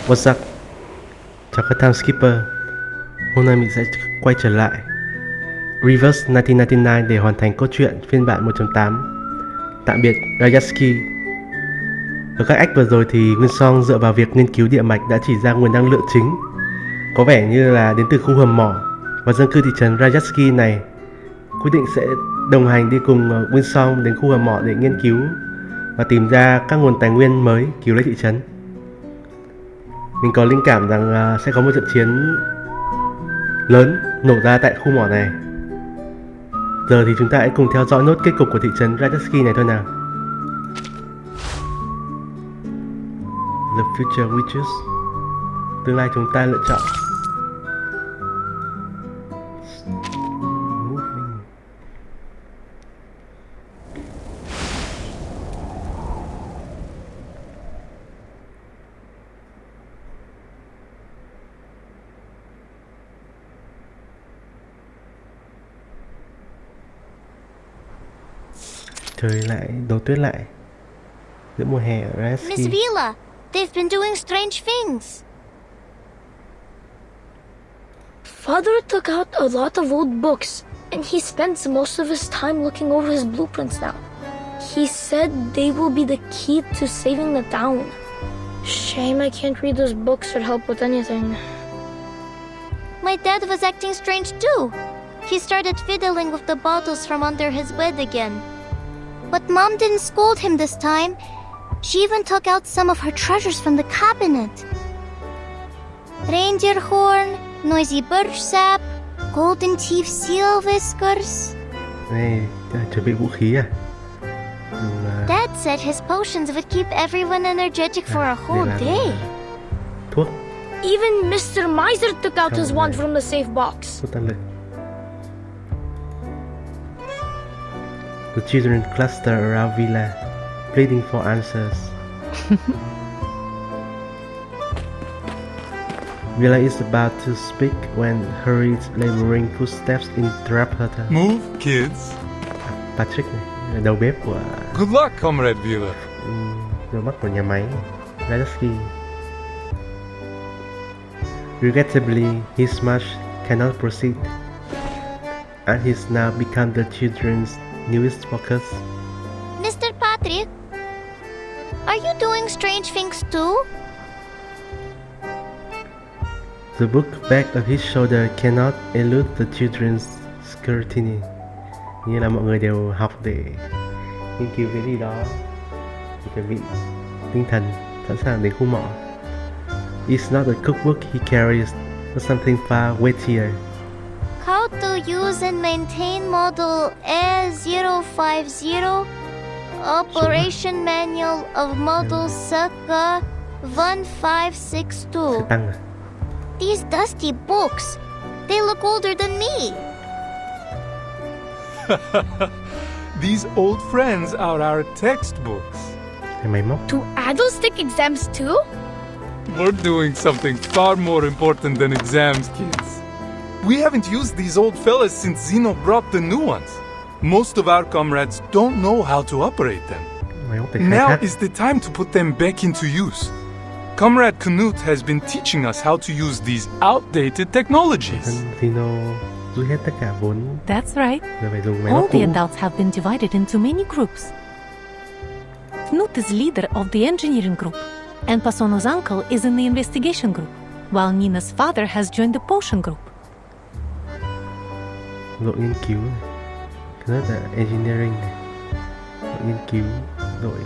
What's up? Chào các time skipper. Hôm nay mình sẽ quay trở lại Reverse 1999 để hoàn thành cốt truyện phiên bản 1.8. Tạm biệt Rayashki. Ở các act vừa rồi thì Winsong dựa vào việc nghiên cứu địa mạch đã chỉ ra nguồn năng lượng chính, có vẻ như là đến từ khu hầm mỏ, và dân cư thị trấn Rayashki này quyết định sẽ đồng hành đi cùng Winsong đến khu hầm mỏ để nghiên cứu và tìm ra các nguồn tài nguyên mới cứu lấy thị trấn. Mình có linh cảm rằng sẽ có một trận chiến lớn nổ ra tại khu mỏ này. Giờ thì chúng ta hãy cùng theo dõi nốt kết cục của thị trấn Rayashki này thôi nào. The future we choose. Tương lai chúng ta lựa chọn. Trời lại đổ tuyết lại giữa mùa hè ở Rayashki. Miss Vila, they've been doing strange things. Father took out a lot of old books, and he spends most of his time looking over his blueprints now. He said they will be the key to saving the town. Shame I can't read those books or help with anything. My dad was acting strange too. He started fiddling with the bottles from under his bed again. But Mom didn't scold him this time. She even took out some of her treasures from the cabinet. Reindeer horn, noisy birch sap, golden teeth seal whiskers. Này, chuẩn bị vũ khí à? Dad said his potions would keep everyone energetic for a whole day. Thuốc. Even Mr. Miser took out his wand from the safe box. Thuốc tăng lực. The children cluster around Villa, pleading for answers. Villa is about to speak when hurried, laboring footsteps interrupt her. Move, kids. Patrick này, đầu bếp của Good luck, Comrade Villa. đôi mắt của nhà máy Rayashki. Regrettably, his march cannot proceed, and he's now become the children's newest focus. Mr. Patrick, are you doing strange things too? The book back of his shoulder cannot elude the children's scrutiny. Như là mọi người đều học để nghiên cứu cái gì đó, để chuẩn bị tinh thần sẵn sàng đến khu mỏ. It's not a cookbook he carries, but something far weightier. How to use and maintain model A050, operation manual of model Saka 1562. Sẽ tăng à? These dusty books, they look older than me. These old friends are our textbooks. Cái máy móc. Do adults take exams too? We're doing something far more important than exams, kids. We haven't used these old fellas since Zeno brought the new ones. Most of our comrades don't know how to operate them. Máy móc để khai Now thác. is the time to put them back into use. Comrade Knut has been teaching us how to use these outdated technologies. Zeno rút hết tất cả vốn That's right. rồi phải dùng máy All móc the cũ. adults have been divided into many groups. Knut is leader of the engineering group, and Pasono's uncle is in the investigation group, while Nina's father has joined the potion group. Đội nghiên cứu này, rất là engineering này, đội nghiên cứu, đội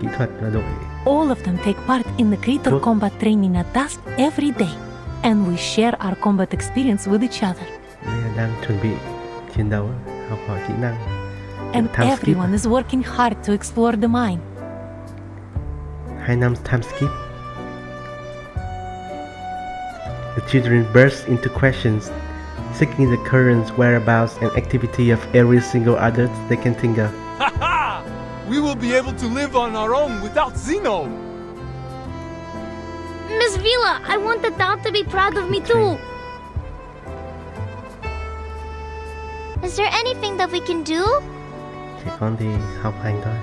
kỹ thuật và đội All of them take part in the creator Good. combat training at dusk every day, and we share our combat experience with each other. đây là đang chuẩn bị chiến đấu, học hỏi kỹ năng. And Time skip everyone à? is working hard to explore the mine. 2 năm time skip. The children burst into questions, seeking the currents, whereabouts, and activity of every single adult they can think of. Ha ha! We will be able to live on our own without Zeno. Miss Vila, I want the town to be proud of me too. Is there anything that we can do? Trẻ con thì học hành thôi.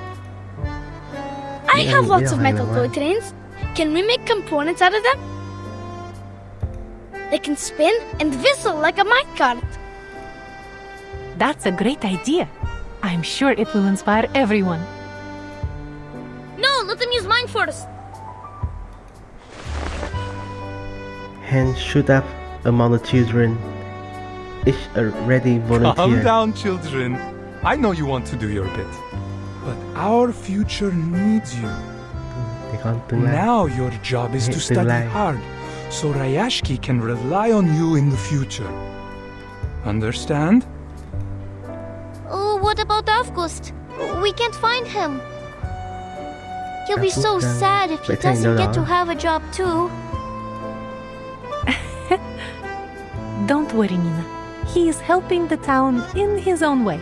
I have lots of Yeah, metal I know. toy trains. Can we make components out of them? They can spin and whistle like a minecart. That's a great idea. I'm sure it will inspire everyone. No, let them use mine first. Hands shoot up among the children. Each a ready Calm volunteer. down, children. I know you want to do your bit. But our future needs you. Để con tương lai. Now your job is to Tương study lai. hard, so Rayashki can rely on you in the future. Understand? Oh, what about August? We can't find him. He'll be so August, sad if he vậy Thành doesn't đâu get to đó? have a job too. Don't worry, Nina. He is helping the town in his own way.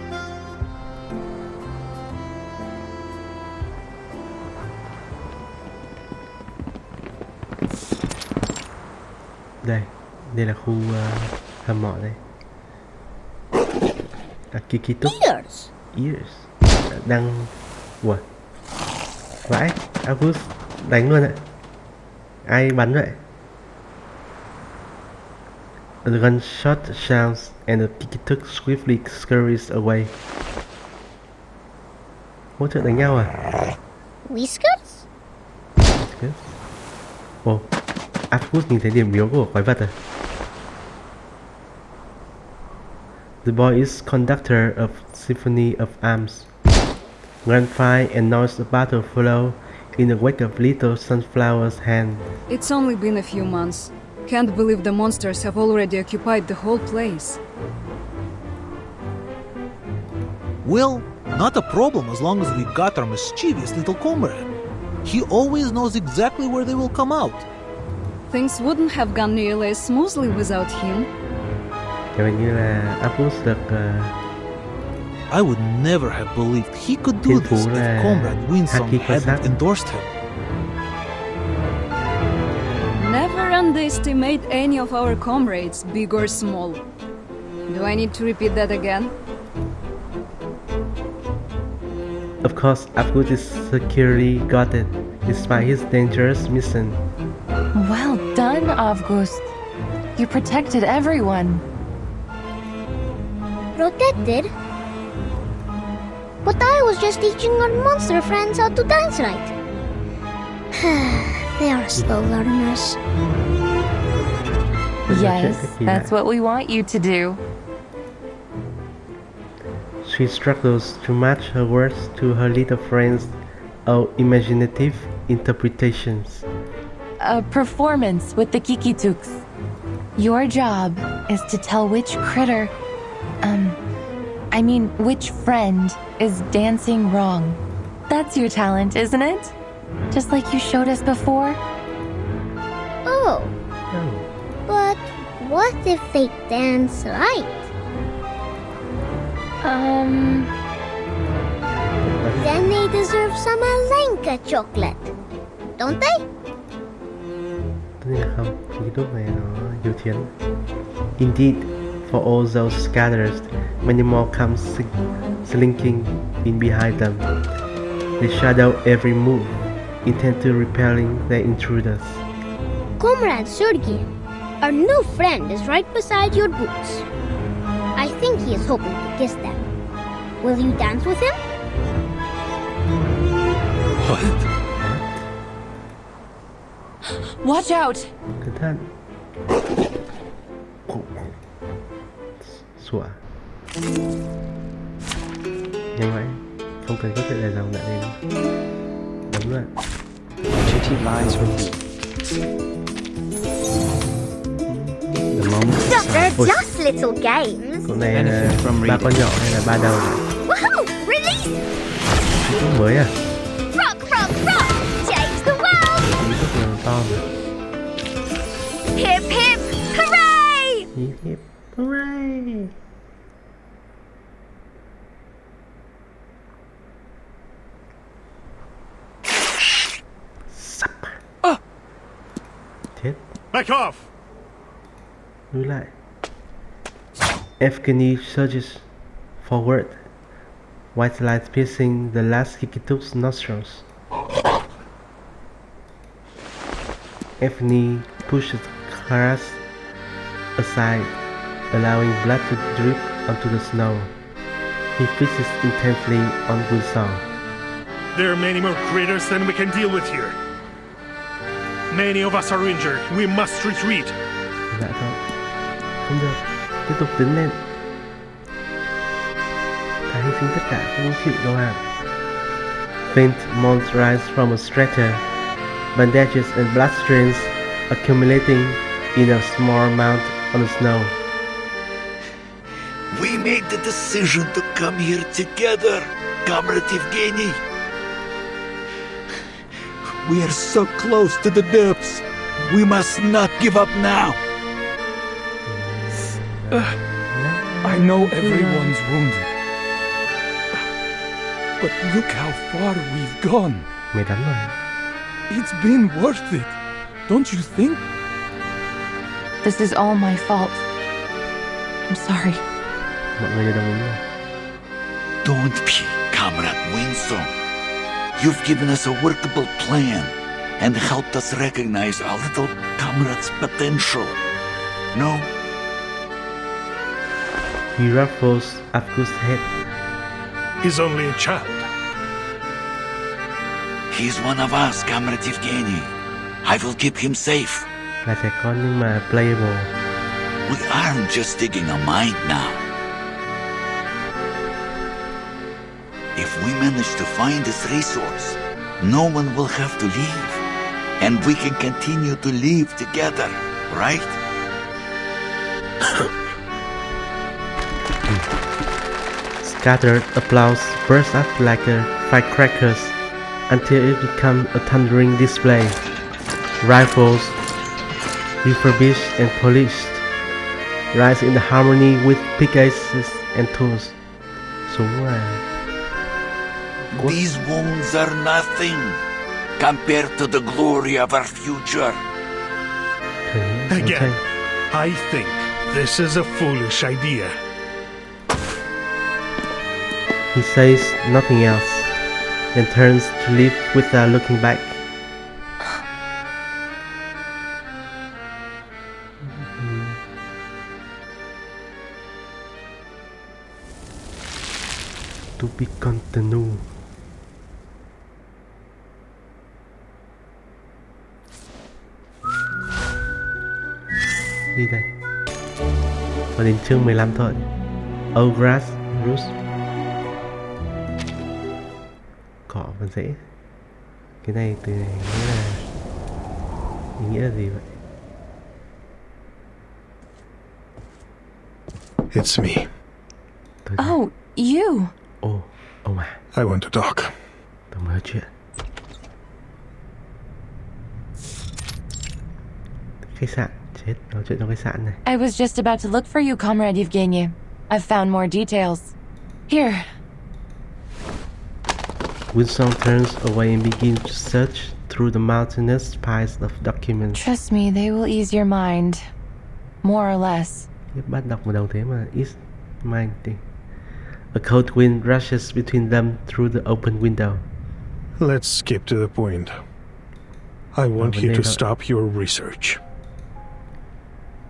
Đây là khu hầm mỏ đây. Kikituk Ears. Ears đang. Ủa, vãi, August đánh luôn ạ. Ai bắn vậy? A gunshot sounds and the Kikituk swiftly scurries away. Hỗ trợ đánh nhau à? Whiskers? Ồ, August nhìn thấy điểm yếu của quái vật à? The boy is conductor of Symphony of Arms. Gunfire and noise of battle follow in the wake of little sunflower's hand. It's only been a few months. Can't believe the monsters have already occupied the whole place. Well, not a problem as long as we got our mischievous little comrade. He always knows exactly where they will come out. Things wouldn't have gone nearly as smoothly without him. Kiểu như là August được I would never have believed he could do thiên this phú if là Comrade Winsome Haki quan sát. hadn't endorsed him. Never underestimate any of our comrades, big or small. Do I need to repeat that again? Of course, August is securely guarded despite his dangerous mission. Well done, August. You protected everyone. Protected? But I was just teaching our monster friends how to dance right. They are slow learners. Yes, that's what we want you to do. She struggles to match her words to her little friend's imaginative interpretations. A performance with the Kikituks. Your job is to tell which critter, which friend is dancing wrong. That's your talent, isn't it? Just like you showed us before? Oh, Oh, but what if they dance right? Then they deserve some Alenka chocolate, don't they? tất nhiên là không. Cái lúc này nó hiếu chiến. Indeed, for all those scattered, many more come slinking in behind them. They shadow every move, intent to repelling the intruders. Comrade Sergei, our new friend is right beside your boots. I think he is hoping to kiss them. Will you dance with him? What? Watch out! Cẩn thận. Sủa. Nhanh vậy, không cần có chuyện dài dòng lại lên. Đúng rồi. Duty lies with you. The moment of They're Ôi, just little games. cậu này là Benefit from ba reading. con nhỏ hay là ba đầu? Woohoo! Release! Ý thức mới à? Rock, rock, rock! Change the world! Ý thức là to mà. Hip, hip, hooray! Hip hip, hooray! Sắp. Chết. Back off! Lùi lại. Evgeny surges forward, white light piercing the last Kikituk's nostrils. Evgeny pushes Karas side, allowing blood to drip onto the snow. He fixes intently on Winsong. There are many more critters than we can deal with here. Many of us are injured. We must retreat. Dạ thôi. Không được. Tiếp tục tiến lên. Ta hy sinh tất cả, không chịu đâu à. Faint moans rise from a stretcher. Bandages and blood stains accumulating in a small mound on the snow. We made the decision to come here together, Comrade Evgeny. We are so close to the depths. We must not give up now. I know everyone's wounded. But look how far we've gone. Mày đánh rồi. It's been worth it, don't you think? This is all my fault. I'm sorry. Mọi người đều đồng ý rồi. Don't be, Comrade Winsong. You've given us a workable plan and helped us recognize our little comrade's potential. No? He ruffles Avgu's head. He's only a child. He's one of us, Comrade Evgeny. I will keep him safe. Là trẻ con nhưng mà playable. We aren't just digging a mine now. If we manage to find this resource, no one will have to leave. And we can continue to live together, right? Scattered applause bursts up like a firecrackers until it becomes a thundering display. Rifles, refurbished and polished, rise in harmony with pickaxes and tools. Súng là These wounds are nothing compared to the glory of our future. Again, I think this is a foolish idea. He says nothing else, then turns to leave without looking back. To be continued. Đi đây. Và đến chương 15 thôi. Old grass roots. Cỏ và rễ. Cái này từ này nghĩa là ý nghĩa là gì vậy? It's me. Oh, you. Ông à. I want to talk. Tôi muốn nói chuyện. Khách sạn. Chết, nói chuyện trong khách sạn này. I was just about to look for you, Comrade Evgeny. I've found more details. Here. Winsong turns away and begins to search through the mountainous piles of documents. Trust me, they will ease your mind. More or less. Bắt đọc một đầu thế mà ease mind đi. A cold wind rushes between them through the open window. Let's skip to the point. I want you to stop your research.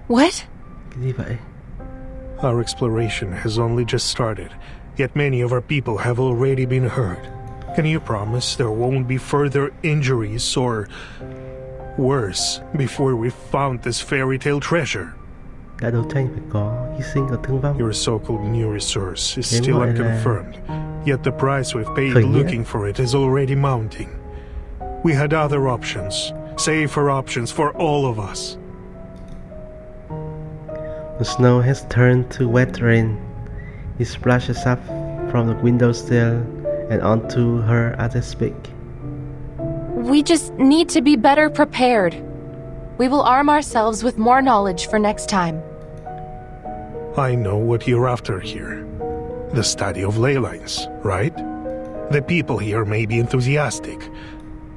What? Cái gì vậy? Our exploration has only just started, yet many of our people have already been hurt. Can you promise there won't be further injuries or worse before we've found this fairy tale treasure? Đã đấu tranh phải có hy sinh và thương vong. Your so-called new resource is still unconfirmed, yet the price we've paid looking for it is already mounting. We had other options, safer options for all of us. The snow has turned to wet rain. It splashes up from the windowsill and onto her as I speak. We just need to be better prepared. We will arm ourselves with more knowledge for next time. I know what you're after here. The study of ley lines, right? The people here may be enthusiastic,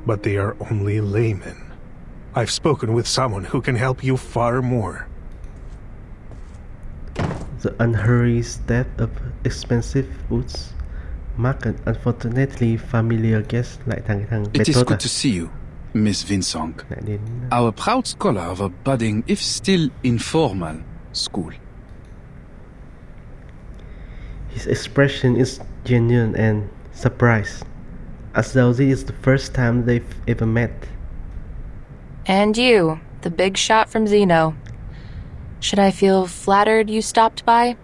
but they are only laymen. I've spoken with someone who can help you far more. The unhurried step of expensive boots mark an unfortunately familiar guest lại thằng It is good to see you, Miss Winsong. Our proud scholar of a budding, if still informal, school. His expression is genuine and surprised, as though this is the first time they've ever met. And you, the big shot from Zeno. Should I feel flattered you stopped by?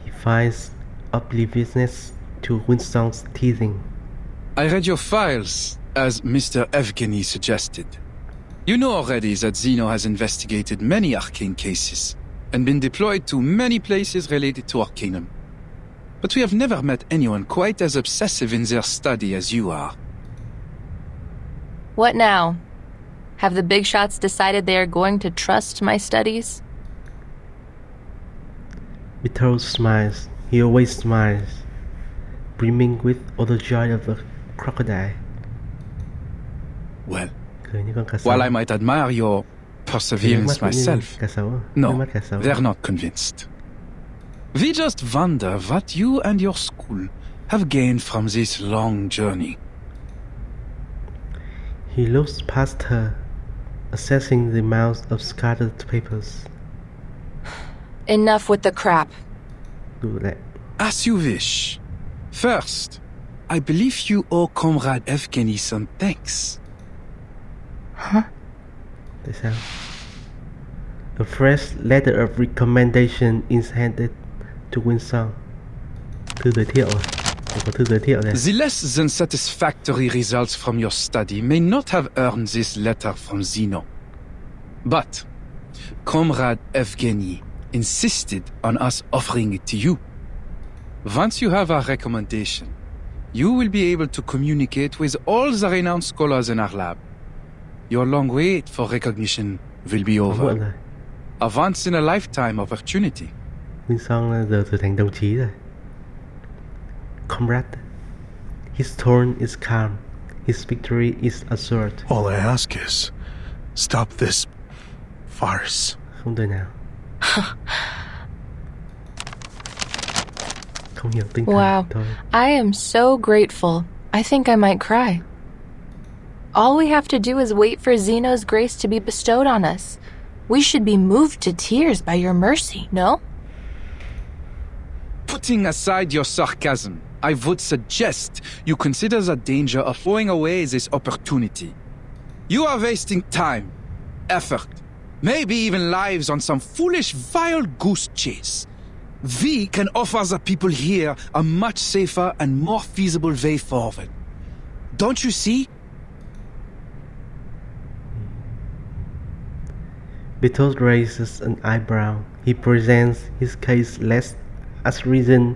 He finds obliviousness to Winston's teasing. I read your files, as Mr. Evgeny suggested. You know already that Zeno has investigated many arcane cases and been deployed to many places related to Arcanum. But we have never met anyone quite as obsessive in their study as you are. What now? Have the big shots decided they are going to trust my studies? Betrothed smiles. He always smiles, brimming with all the joy of a crocodile. Well, Cười như con cá sấu. while I might admire your perseverance myself, Cá sấu. no, Nước mắt cá sấu. they're not convinced. We just wonder what you and your school have gained from this long journey. He looks past her, assessing the amount of scattered papers. Enough with the crap. Đủ lẹ. As you wish. First, I believe you owe Comrade Evgeny some thanks. Tại sao? A fresh letter of recommendation is handed to Winston. Thư giới thiệu à? Có thư giới thiệu này. The less than satisfactory results from your study may not have earned this letter from Zeno. But Comrade Evgeny insisted on us offering it to you. Once you have our recommendation, you will be able to communicate with all the renowned scholars in our lab. Your long wait for recognition will be Muộn over. rồi. A once-in-a-lifetime opportunity. Winston giờ trở thành đồng chí rồi. Comrade. His tone is calm. His victory is assured. All I ask is, stop this farce. Không đời nào. Không hiểu tinh thần Wow, thôi. I am so grateful. I think I might cry. All we have to do is wait for Zeno's grace to be bestowed on us. We should be moved to tears by your mercy, no? Putting aside your sarcasm, I would suggest you consider the danger of throwing away this opportunity. You are wasting time, effort, maybe even lives on some foolish wild goose chase. We can offer the people here a much safer and more feasible way forward. Don't you see? Beatles raises an eyebrow. He presents his case less as reason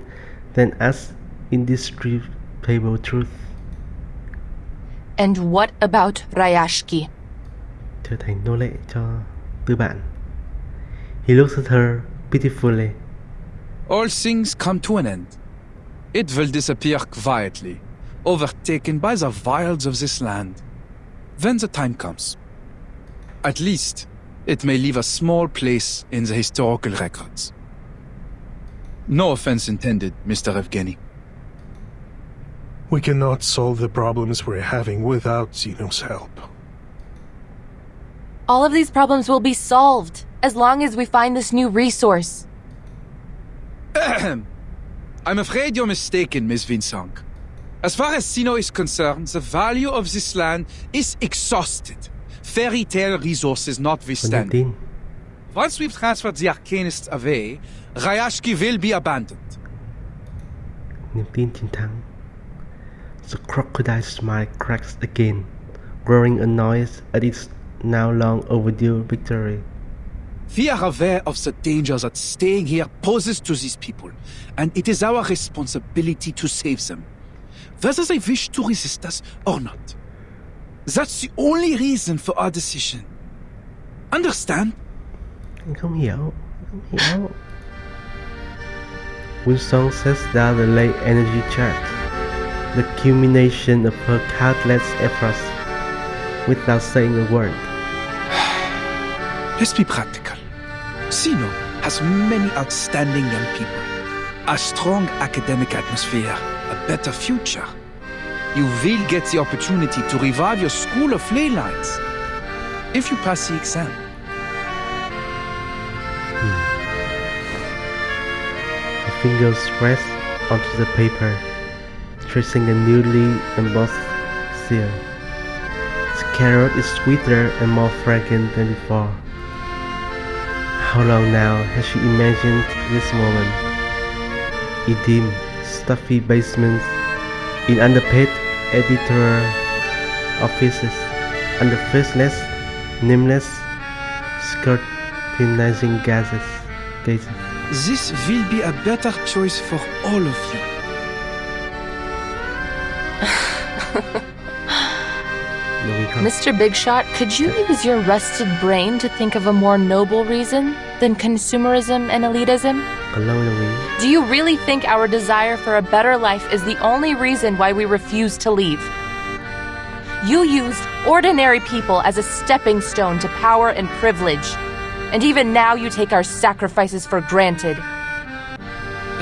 than as indisputable truth. And what about Rayashki? Trở thành nô lệ cho tư bản. He looks at her pitifully. All things come to an end. It will disappear quietly, overtaken by the wilds of this land. When the time comes. At least, it may leave a small place in the historical records. No offense intended, Mr. Evgeny. We cannot solve the problems we're having without Zeno's help. All of these problems will be solved as long as we find this new resource. I'm afraid you're mistaken, Miss Vinsong. As far as Zeno is concerned, the value of this land is exhausted. Fairy tale resources notwithstanding. Once we've transferred the Arcanists away, Rayashki will be abandoned. Niềm tin chiến thắng. The crocodile smile cracks again, growing annoyed at its now long overdue victory. We are aware of the danger that staying here poses to these people, and it is our responsibility to save them, whether they wish to resist us or not. That's the only reason for our decision. Understand? Anh không hiểu. Winston sets down the late energy chart, the culmination of her countless efforts, without saying a word. Let's be practical. Zeno has many outstanding young people, a strong academic atmosphere, a better future. You will get the opportunity to revive your school of ley lines if you pass the exam. fingers rest onto the paper, tracing a newly embossed seal. The carrot is sweeter and more fragrant than before. How long now has she imagined this moment? In dim, stuffy basements, in underpaid editorial offices, under faceless, nameless, scrutinizing gazes. This will be a better choice for all of you. Mr. Bigshot, could you use your rested brain to think of a more noble reason than consumerism and elitism? Do you really think our desire for a better life is the only reason why we refuse to leave? You used ordinary people as a stepping stone to power and privilege. And even now you take our sacrifices for granted.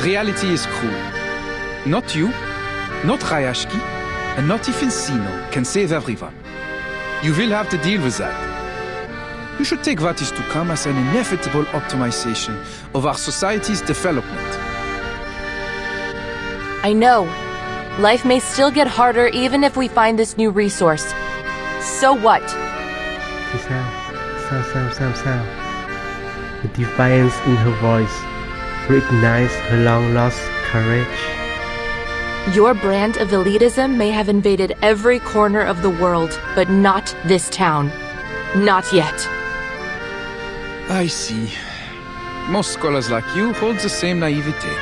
Reality is cruel. Not you, not Rayashki, and not even Zeno can save everyone. You will have to deal with that. You should take what is to come as an inevitable optimization of our society's development. I know. Life may still get harder even if we find this new resource. So what? Sao. The defiance in her voice recognized her long-lost courage. Your brand of elitism may have invaded every corner of the world, but not this town. Not yet. I see. Most scholars like you hold the same naivete.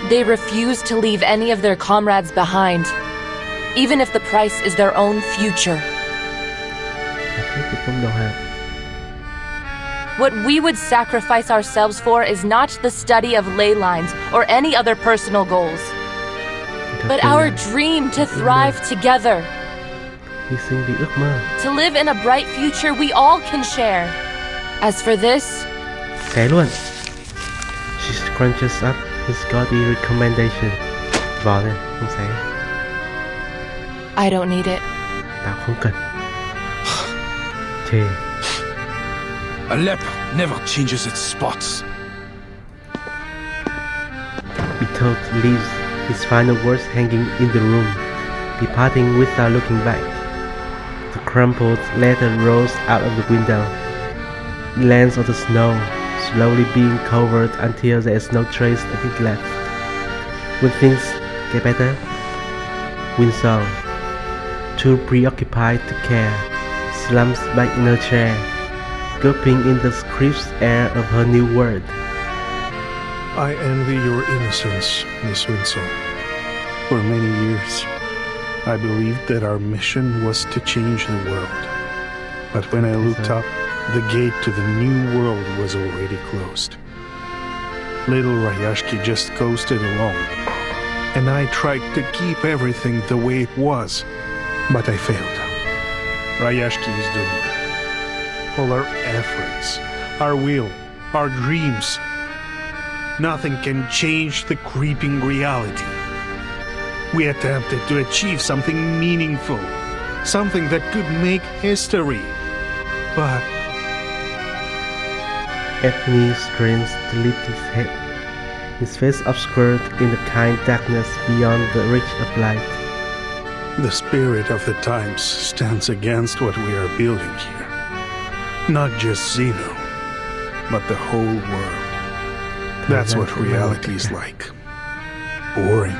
They refuse to leave any of their comrades behind, even if the price is their own future. What we would sacrifice ourselves for is not the study of ley lines or any other personal goals, but our dream to thrive together. To live in a bright future we all can share. As for this... She scrunches up his gaudy recommendation. I don't need it. Tao không cần. Chê. A leopard never changes its spots. Betrothed leaves his final words hanging in the room, departing without looking back. The crumpled letter rolls out of the window. It lands on the snow, slowly being covered until there is no trace of it left. When things get better, Winslow, too preoccupied to care, slumps back in her chair, gulping in the crisp air of her new world. I envy your innocence, Miss Winslow. For many years, I believed that our mission was to change the world. But when I looked up, the gate to the new world was already closed. Little Rayashki just coasted along, and I tried to keep everything the way it was, but I failed. Rayashki is doomed. All our efforts, our will, our dreams, nothing can change the creeping reality. We attempted to achieve something meaningful, something that could make history, but... Anthony strains to lift his head, his face obscured in the kind darkness beyond the reach of light. The spirit of the times stands against what we are building here. Not just Zeno, but the whole world. That's what reality is like. Boring,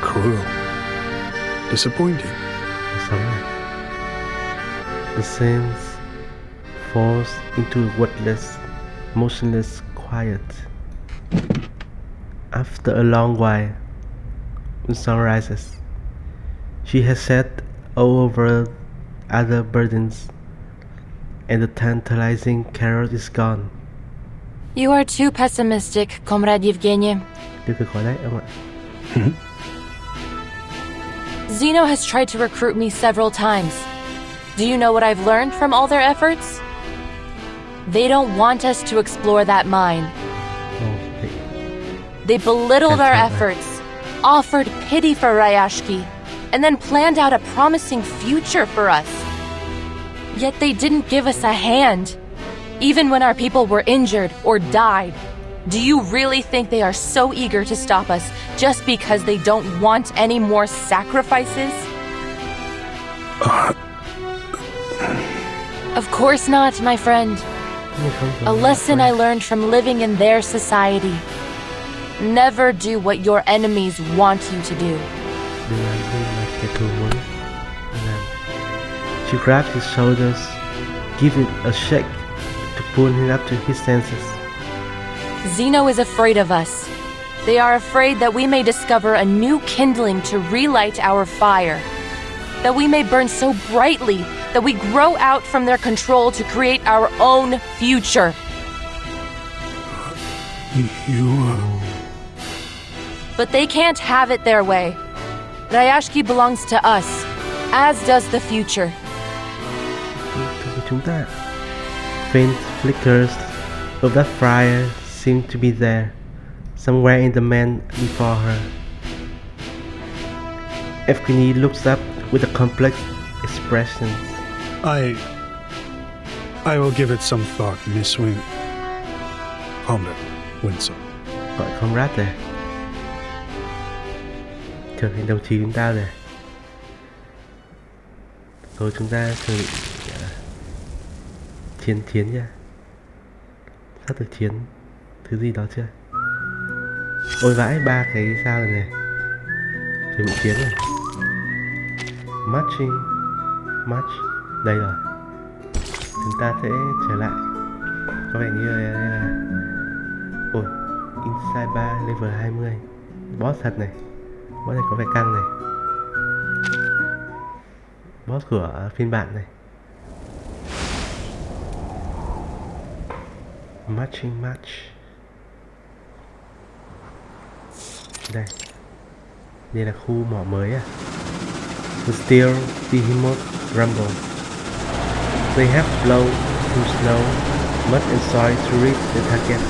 cruel, disappointing. The sense falls into a wordless, motionless quiet. After a long while, when sun rises, she has set over other burdens, and the tantalizing carrot is gone. You are too pessimistic, Comrade Yevgeny. Zeno has tried to recruit me several times. Do you know what I've learned from all their efforts? They don't want us to explore that mine. They belittled our efforts, offered pity for Rayashki, and then planned out a promising future for us. Yet they didn't give us a hand, even when our people were injured or died. Do you really think they are so eager to stop us just because they don't want any more sacrifices? Of course not, my friend. A lesson I learned from living in their society. Never do what your enemies want you to do. She grabbed his shoulders, give it a shake to pull him up to his senses. Zeno is afraid of us. They are afraid that we may discover a new kindling to relight our fire. That we may burn so brightly that we grow out from their control to create our own future. But they can't have it their way. Rayashki belongs to us, as does the future. Faint flickers of that fire seem to be there, somewhere in the man before her. Evgeny looks up with a complex expression. I will give it some thought, Miss Comrade Winston. Gọi comrade rồi. Trở thành đồng chí chúng ta rồi. Rồi chúng ta chuẩn bị chiến nha. Sắp được chiến thứ gì đó chưa? Ôi vãi, 3 cái sao rồi này. Chuẩn bị chiến rồi. March. Đây rồi. Chúng ta sẽ trở lại. Có vẻ như là ôi, Inside Bar level 20. Boss thật này. Boss này có vẻ căng này. Boss của phiên bản này. March. Đây. Đây là khu mỏ mới à. The steel behemoth rumble. They have blown through snow, mud and soil to reach the target.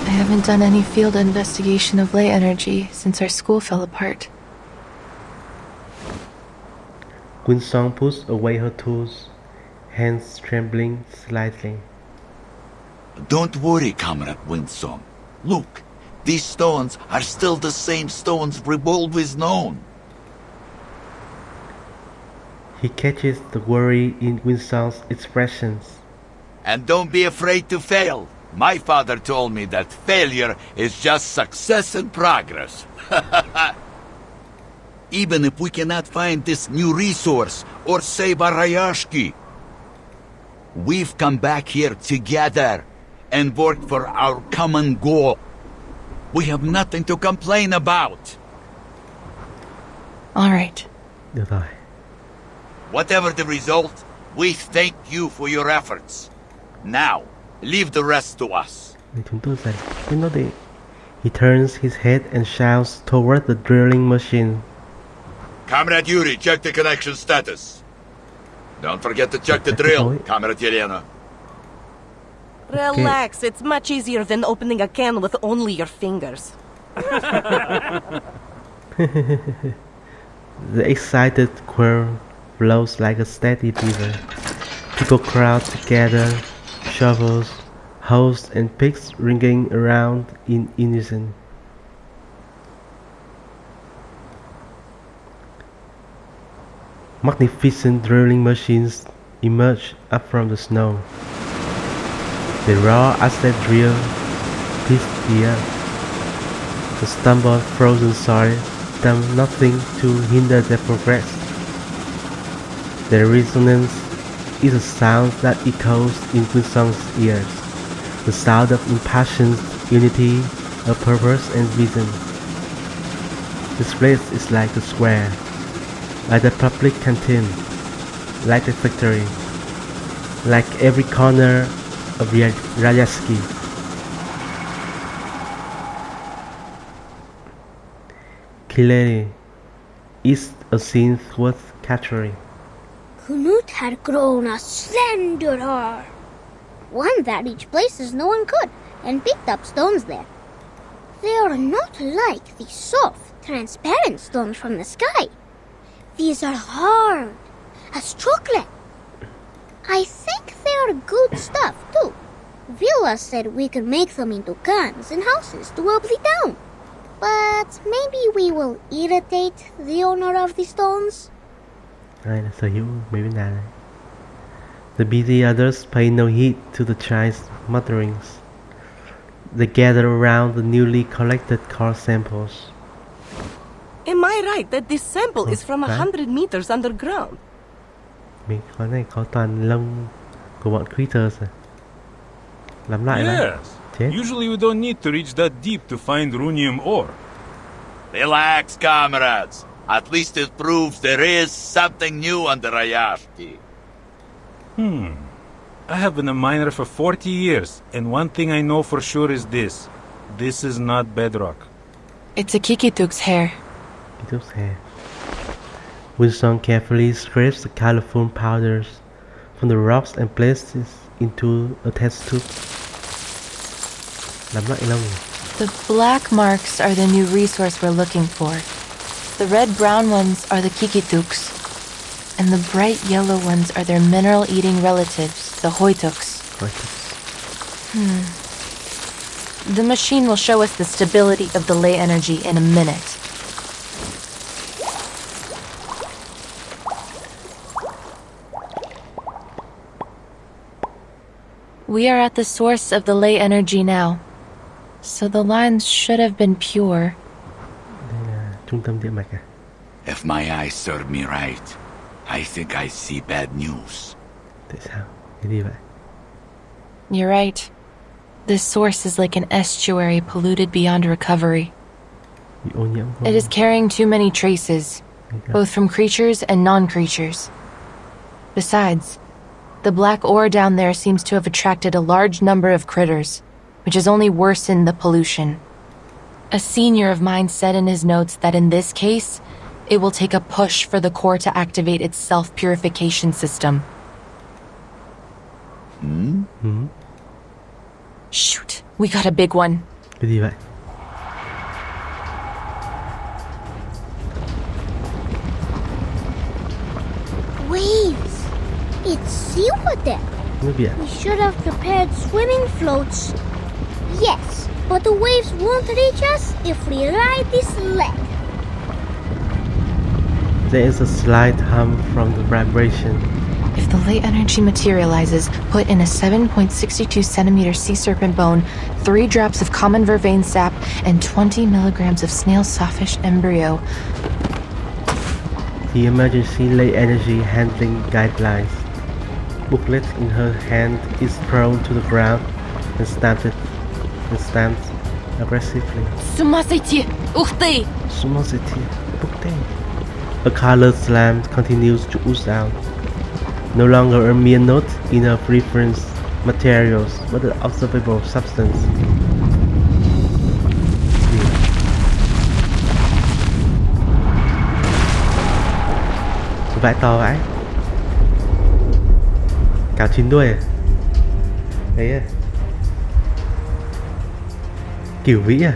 I haven't done any field investigation of ley energy since our school fell apart. Winsong pushed away her tools, hands trembling slightly. Don't worry, Comrade Winsong. Look, these stones are still the same stones we've always known. He catches the worry in Winsong's expressions. And don't be afraid to fail. My father told me that failure is just success and progress. Even if we cannot find this new resource or save our Rayashki, we've come back here together and worked for our common goal. We have nothing to complain about. All right. Được rồi. Whatever the result, we thank you for your efforts. Now, leave the rest to us. Chúng tôi giải quyết nó đi. He turns his head and shouts toward the drilling machine. Comrade Yuri, check the connection status. Don't forget to check the drill, Comrade Yelena. Relax, it's much easier than opening a can with only your fingers. The excited choir blows like a steady beaver. People crowd together, shovels, hoes and picks ringing around in unison. Magnificent drilling machines emerge up from the snow. They roar as they drill, pierce the earth. The stumbled frozen soil does nothing to hinder their progress. Their resonance is a sound that echoes in Winsong's ears, the sound of impassioned unity of purpose and vision. This place is like the square, like the public canteen, like the factory, like every corner of Rayashki. Clearly, it's a scene worth capturing. Knut had grown a slender arm, one that reached places no one could, and picked up stones there. They are not like the soft, transparent stones from the sky. These are hard, as chocolate. I think they are good stuff, too. Villa said we could make them into guns and houses to help the town. But maybe we will irritate the owner of the stones. Ai là sở hữu mấy viên đá này. The busy others pay no heed to the child's mutterings. They gather around the newly collected core samples. Am I right that this sample is from phải. 100 meters underground? Mình có này có toàn lông của bọn creatures à. Lắm lại mà. Yes. Chết. Usually we don't need to reach that deep to find runium ore. Relax, comrades. At least it proves there is something new on the Rayashki. I have been a miner for 40 years, and one thing I know for sure is this. This is not bedrock. It's a Kikituk's hair. Kit's hair. Winston carefully scrapes the colorful powders from the rocks and places into a test tube. Lắm lại lông. The black marks are the new resource we're looking for. The red-brown ones are the Kikituks. And the bright yellow ones are their mineral-eating relatives, the Hoituks. The machine will show us the stability of the ley energy in a minute. We are at the source of the ley energy now. So the lines should have been pure. Đây là trung tâm điện mạch à? If my eyes serve me right, I think I see bad news. Tại sao? Cái gì vậy? You're right. This source is like an estuary polluted beyond recovery. Bị ô nhiễm không? It is carrying too many traces, both from creatures and non-creatures. Besides, the black ore down there seems to have attracted a large number of critters, which has only worsened the pollution. A senior of mine said in his notes that in this case, it will take a push for the core to activate its self-purification system. Shoot, we got a big one. Cái gì vậy? Waves! It's seawater! Nước biển. We should have prepared swimming floats. Yes, but the waves won't reach us if we ride this sled. There is a slight hum from the vibration. If the ley energy materializes, put in a 7.62 centimeter sea serpent bone, 3 drops of common vervain sap, and 20 milligrams of snail sawfish embryo. The emergency ley energy handling guidelines. Booklet in her hand is thrown to the ground and stamped aggressively. С ума сойти! Ух ты! A colored slam continues to ooze out. No longer a mere note in of reference materials, but an observable substance. Vãi to vãi. Cáo 9 đuôi à? Đấy à? Cửu vĩ à?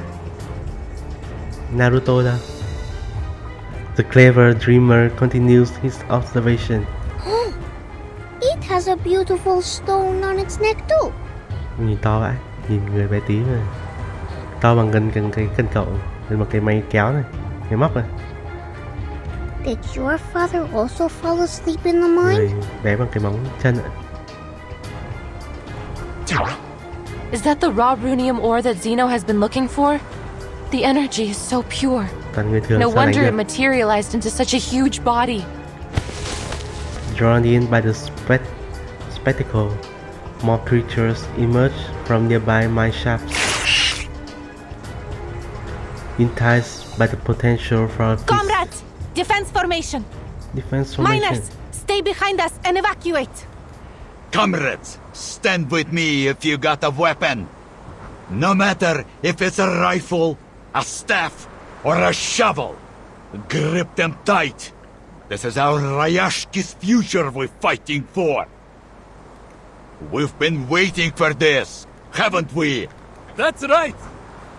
Naruto đâu? The clever dreamer continues his observation. It has a beautiful stone on its neck too. Nhìn to vãi, nhìn người bé tí mà. To bằng gần cái cân cậu, gần một cái máy kéo này, máy móc này. Did your father also fall asleep in the mine? Người bé bằng cái móng chân ạ. Is that the raw runium ore that Zeno has been looking for? The energy is so pure. Toàn người thường No sao đánh wonder it được. materialized into such a huge body. Drawn in by the spectacle, more creatures emerge from nearby mine shafts. Enticed by the potential for a feast. Comrades! Defense formation! Defense formation. Miners! Stay behind us and evacuate! Comrades, stand with me if you got a weapon. No matter if it's a rifle, a staff, or a shovel. Grip them tight. This is our Rayashki's future we're fighting for. We've been waiting for this, haven't we? That's right.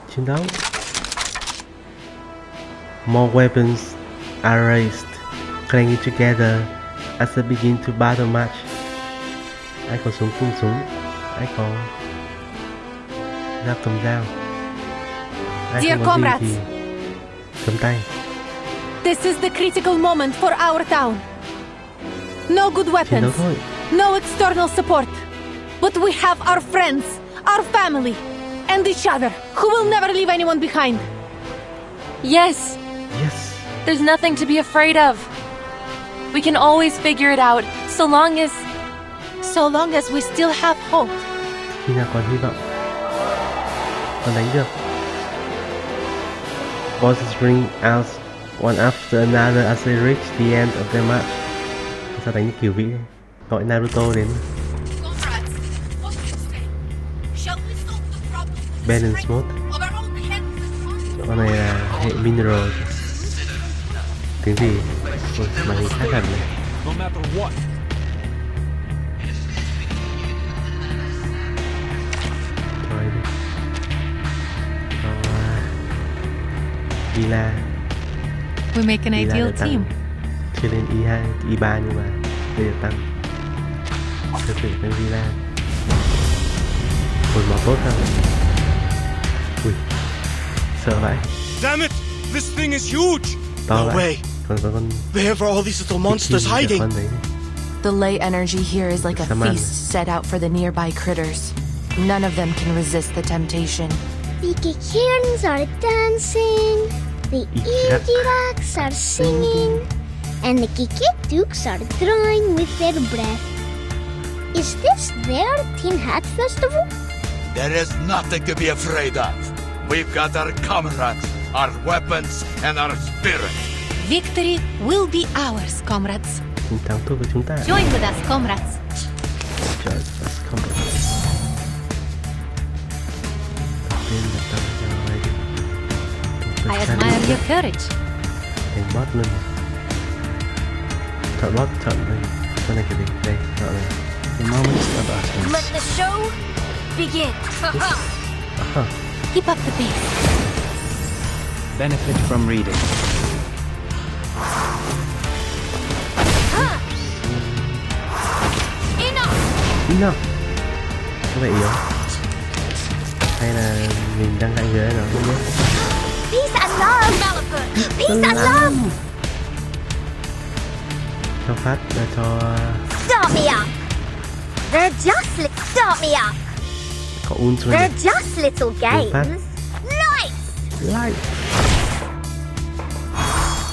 Chiến đấu. More weapons are raised, clanging together as they begin to battle match. Ai có súng phun súng, ai có Dao cầm dao. Ai Dear không có gì comrades. thì cầm tay. This is the critical moment for our town. No good Chiến đấu weapons, thôi. no external support. But we have our friends, our family, and each other, who will never leave anyone behind. Yes, Yes. there's nothing to be afraid of. We can always figure it out, so long as we still have hope. Khi nào còn hy vọng, còn đánh được. Voices ring out one after another as they reach the end of their march. Sao đánh như kiểu vĩ này? Gọi Naruto đến. Balance mode. Con này là hệ mineral. Tiếng gì? Ôi, màn hình khác hẳn này. Thôi đi. Villa. We make an Villa ideal được tăng. team. Chưa lên I2, I3 nhưng mà bây giờ tăng. Chưa thử lên Villa. Hồi máu tốt không? Ui, sợ vậy. Damn it! This thing is huge! To No vậy. way! Còn có con Where are all these little monsters Kiki, hiding? con đấy. the ley energy here is like a Come on. feast set out for the nearby critters. None of them can resist the temptation. The Kikirans are dancing, the Ikirak. Ikiraks are singing, and the Kikituks are drawing with their breath. Is this their Tin Hat Festival? There is nothing to be afraid of. We've got our comrades, our weapons, and our spirit. Victory will be ours, comrades. Chiến thắng thuộc về chúng ta. Join with us, comrades. Trời ơi, không được. Đầu tiên là tăng cho ấy đi. I admire your courage. Thành bot luôn này. Chọn bot, chọn đây. Con này cái gì? Đây, chọn này. The moment of utterance. Let the show begin. Aha. Keep up the pace. Benefit from reading. Enough. Có vẻ yếu. Hay là mình đang cạnh dưới nó không biết. Peace and love. Peace and love. Cho phát là cho Start me up. They're just start me up. có ultra They're này. just little Phát. games. Lights. Light.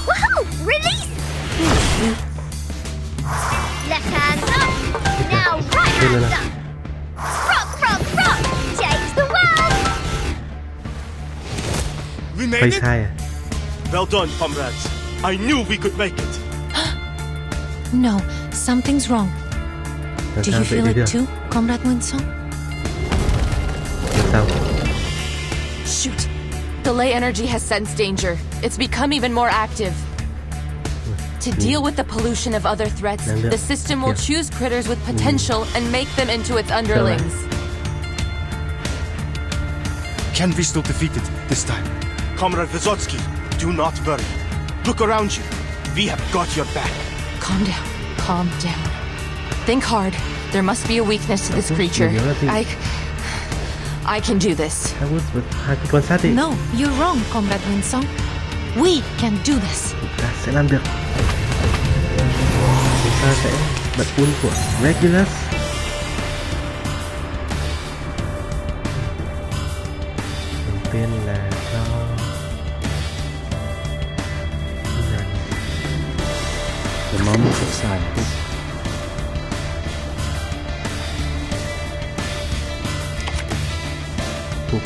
Woohoo! Release. Left hand up. Now right hand up. Rock, rock, rock. Change the world. We made Phase it? 2 à? Well done, comrades. I knew we could make it. No, something's wrong. Làm Do sao you dễ feel đi it được? too, Comrade Winsong? Làm sao? Shoot! The ley energy has sensed danger. It's become even more active. To deal with the pollution of other threats, the system will choose critters with potential and make them into its underlings. Can we still defeat it this time? Comrade Vysotsky, do not worry. Look around you. We have got your back. Calm down. Calm down. Think hard. There must be a weakness to this creature. I can do this. Hai cái quan sát đi. No, you're wrong, Comrade Winsong. We can do this. Ta sẽ làm được. Chúng ta sẽ bật ul của Regulus. Đầu tiên là cho The moment of silence. cuộc.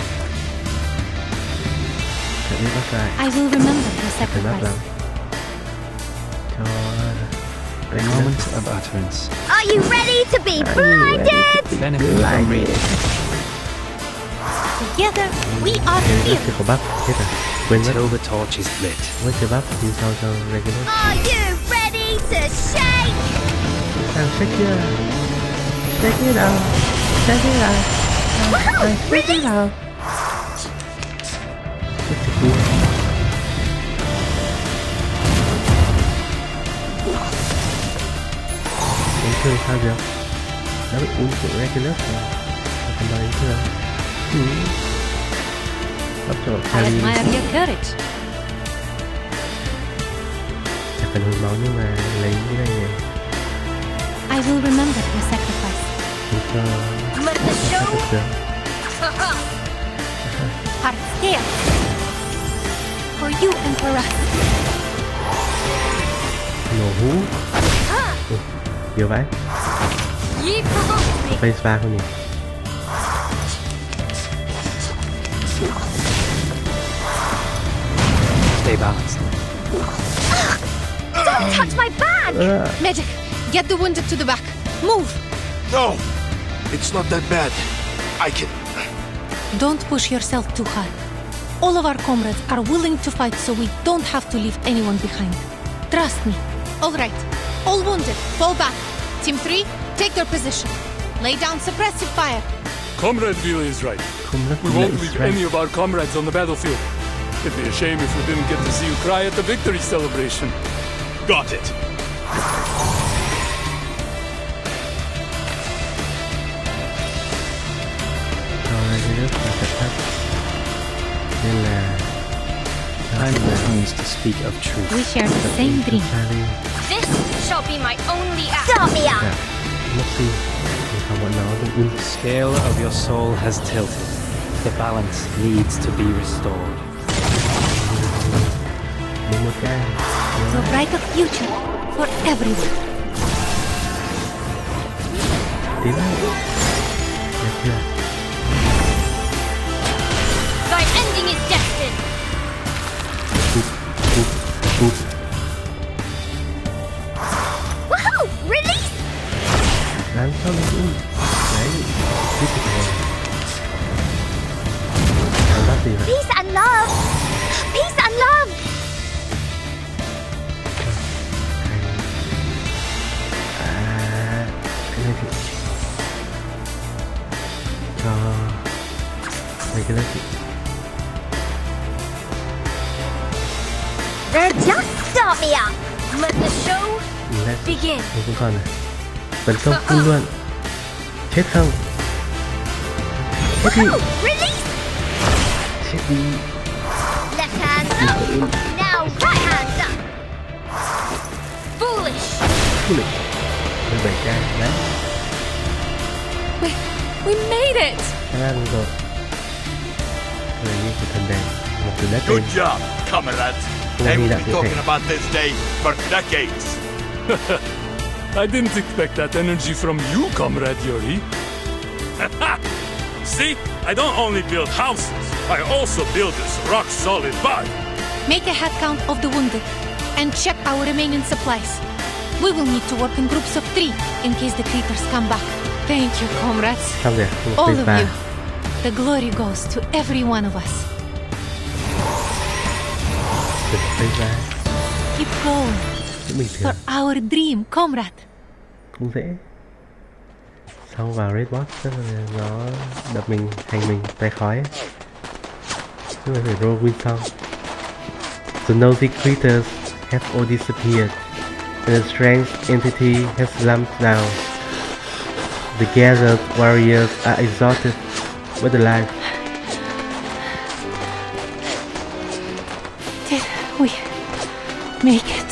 Sẽ đi bắt lại. I will remember the Phải bắt sacrifice. đầu. Cho The moment of utterance. Are you ready to be blinded? Benefit from reading. Together, we are Cái here. chưa có bắp hết rồi. Quên mất. Until the torch is lit. Quên chơi bắp thì sao cho Regulus. Are you ready to shake? Sao check chưa? Check it out. Check it out. Check it out. Đánh thương sao được? Nó bị uống của Regulus rồi. Không có đánh thương. cấp cho I Charlie. admire your courage. Chẳng cần hồi máu nhưng mà lấy cái này này I will remember your sacrifice. cho thực sướng. Heart scale. For you and for us. Nổ hú. Nhiều vãi. Ye provoked me. Face 3 không nhỉ? Stay balanced. Don't touch my bag! Medic, get the wounded to the back. Move. No! It's not that bad. I can... Don't push yourself too hard. All of our comrades are willing to fight, so we don't have to leave anyone behind. Trust me. All right. All wounded, fall back. Team 3, take their position. Lay down suppressive fire. Comrade Vila is right. We won't leave any of our comrades on the battlefield. It'd be a shame if we didn't get to see you cry at the victory celebration. Got it. Nên là I'm refused to speak of truth. We share the same dream. This shall be my only act. Stop me up! mất đi thì không bọn nó đừng The scale of your soul has tilted. The balance needs to be restored. đúng một cái A brighter future for everyone. tiến lại được chưa Thy ending is destined. Cúp. Woohoo! Release! Làm sao mình cũng đấy tiếp tục rồi làm bắt gì vậy Peace and love! Peace and love! cái này thì cho mấy cái lớp chị They're just stop me up! Let the show begin. mình cũng còn này tấn công full luôn chết không chết đi Release! chết đi Left hand up! Now right hand up! Foolish! du lịch 17 cái đấy We made it! ra rồi rồi như cái thần đèn một từ đất Good lên job, comrades. Không I ghi will lại be cụ talking thể about this day for decades. I didn't expect that energy from you, Comrade Yuri. See? I don't only build houses. I also build this rock-solid body. Make a head count of the wounded and check our remaining supplies. We will need to work in groups of 3 in case the creatures come back. Thank you, comrades. xong rồi một All phase of 3 you. The glory goes to every one of us. từ phase 3 Keep going cũng bình thường for our dream, comrade. không dễ xong vào red box tức là nó đập mình hành mình tay khói ấy. Tức là phải roll win xong the nosy creatures have all disappeared and the strange entity has slumped down. The gathered warriors are exhausted but alive. Did we make it?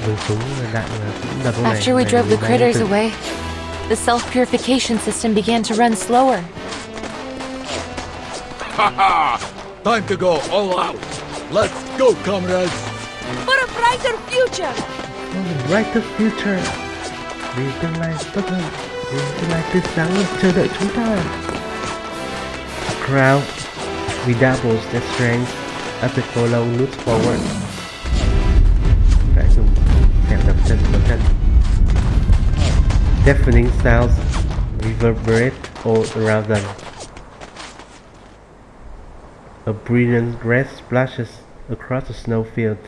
Dùng súng đạn là cũng đập vào này. After we Này, drove the đánh critters liên tục. away, the self-purification system began to run slower. Haha! Time to go all out. Let's go, comrades. For a brighter future! Brighter future. Vì tương lai tốt hơn. Vì tương lai tươi sáng hơn chờ đợi chúng ta. A crowd redoubles their strength as they follow Newt forward. Phải dùng kẻo đập chân. Deafening sounds reverberate all around them. A brilliant red splashes across the snow field.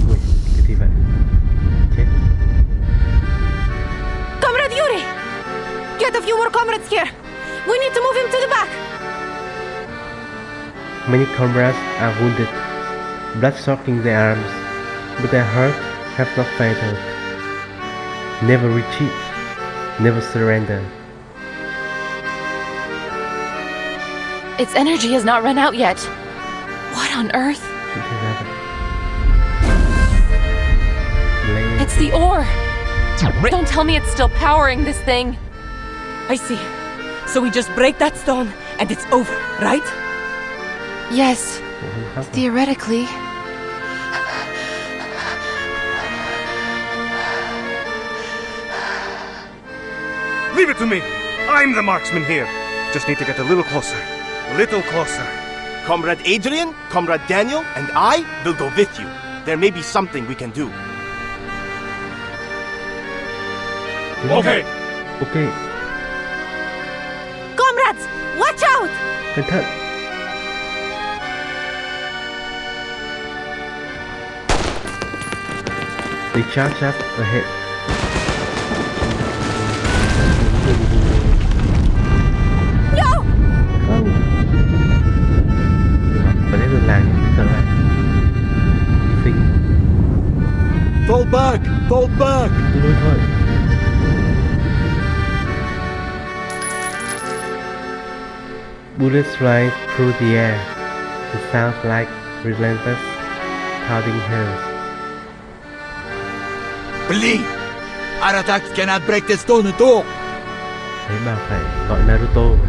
Ui, cái gì vậy? Chết. Comrade Yuri! Get a few more comrades here! We need to move him to the back! Many comrades are wounded, blood soaking their arms, but their hearts have not failed. Never retreat, never surrender. Its energy has not run out yet. What on earth? It's the ore! Don't tell me it's still powering this thing. I see. So we just break that stone and it's over, right? Yes, theoretically. Leave it to me. I'm the marksman here. Just need to get a little closer. A little closer. Comrade Adrian, Comrade Daniel, and I will go with you. There may be something we can do. Okay. Okay. Comrades, watch out! Cẩn thận. They charge up ahead. No! Không. Có lẽ đường làng bây giờ lại. Sinh. Fall back! Fall back! Đi lui thôi. Bullets fly through the air. It sounds like relentless pounding hills. Believe! Our attacks cannot break the stone at all! Thấy bà phải gọi Naruto mà.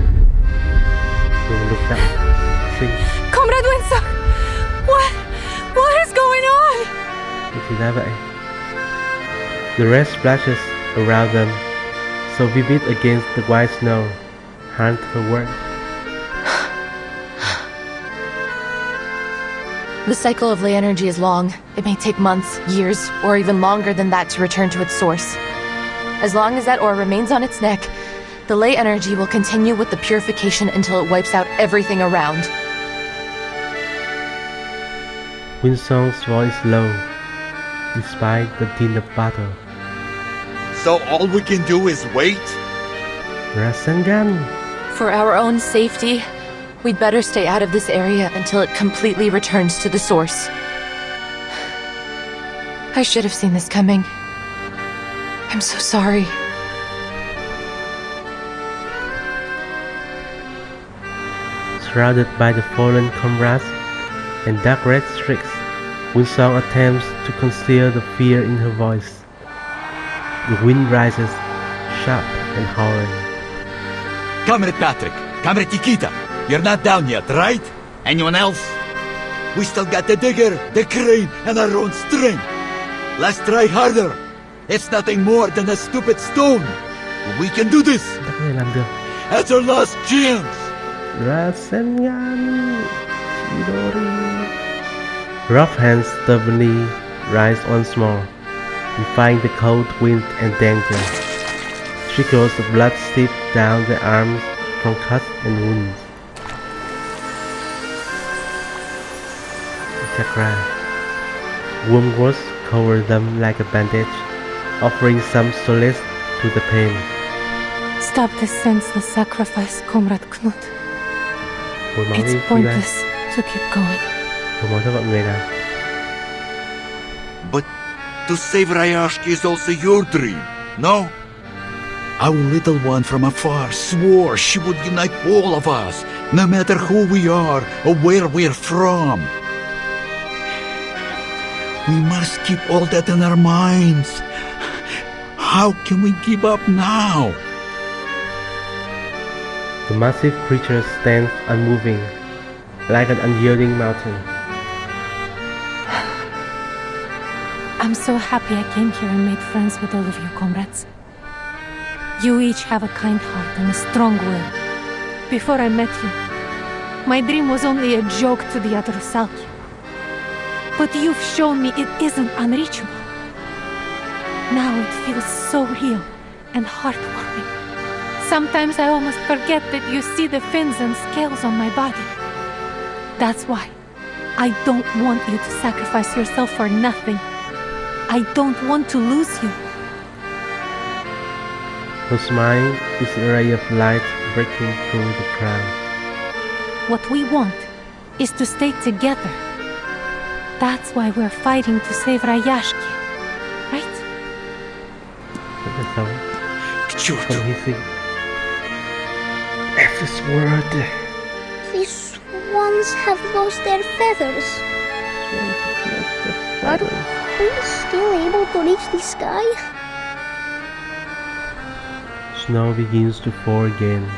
Dùng lục đạo. Sinh. Comrade Winsor! What is going on? Thì ra vậy. The red splashes around them, so vivid against the white snow, haunt her words. The cycle of ley energy is long. It may take months, years, or even longer than that to return to its source. As long as that ore remains on its neck, the ley energy will continue with the purification until it wipes out everything around. Winsong's voice low, despite the din of battle. So all we can do is wait? Rasengan! For our own safety, we'd better stay out of this area until it completely returns to the source. I should have seen this coming. I'm so sorry. Surrounded by the fallen comrades and dark red streaks, Winsong attempts to conceal the fear in her voice. The wind rises, sharp and howling. Comrade Patrick, Comrade Nikita, you're not down yet, right? Anyone else? We still got the digger, the crane, and our own strength. Let's try harder. It's nothing more than a stupid stone. We can do this. Ta có thể làm được. That's our last chance. Rasengan! Chidori! Rough hands stubbornly rise once more, defying the cold wind and danger. Trickles of blood slip down the arms from cuts and wounds. Chakra. Warm rose cover them like a bandage, offering some solace to the pain. Stop this senseless sacrifice, Comrade Knut. Hồi máu đi, It's pointless to keep going. Hồi máu cho mọi người nào. But to save Rayashki is also your dream, no? Our little one from afar swore she would unite all of us, no matter who we are or where we're from. We must keep all that in our minds. How can we give up now? The massive creature stands unmoving, like an unyielding mountain. I'm so happy I came here and made friends with all of you, comrades. You each have a kind heart and a strong will. Before I met you, my dream was only a joke to the Yadrasalki. But you've shown me it isn't unreachable. Now it feels so real and heartwarming. Sometimes I almost forget that you see the fins and scales on my body. That's why I don't want you to sacrifice yourself for nothing. I don't want to lose you. Her smile is a ray of light breaking through the crowd. What we want is to stay together. That's why we're fighting to save Rayashki, right? Rất là sống, không hy sinh. Every word. These swans have lost their feathers. Are we still able to reach the sky? Snow begins to fall again,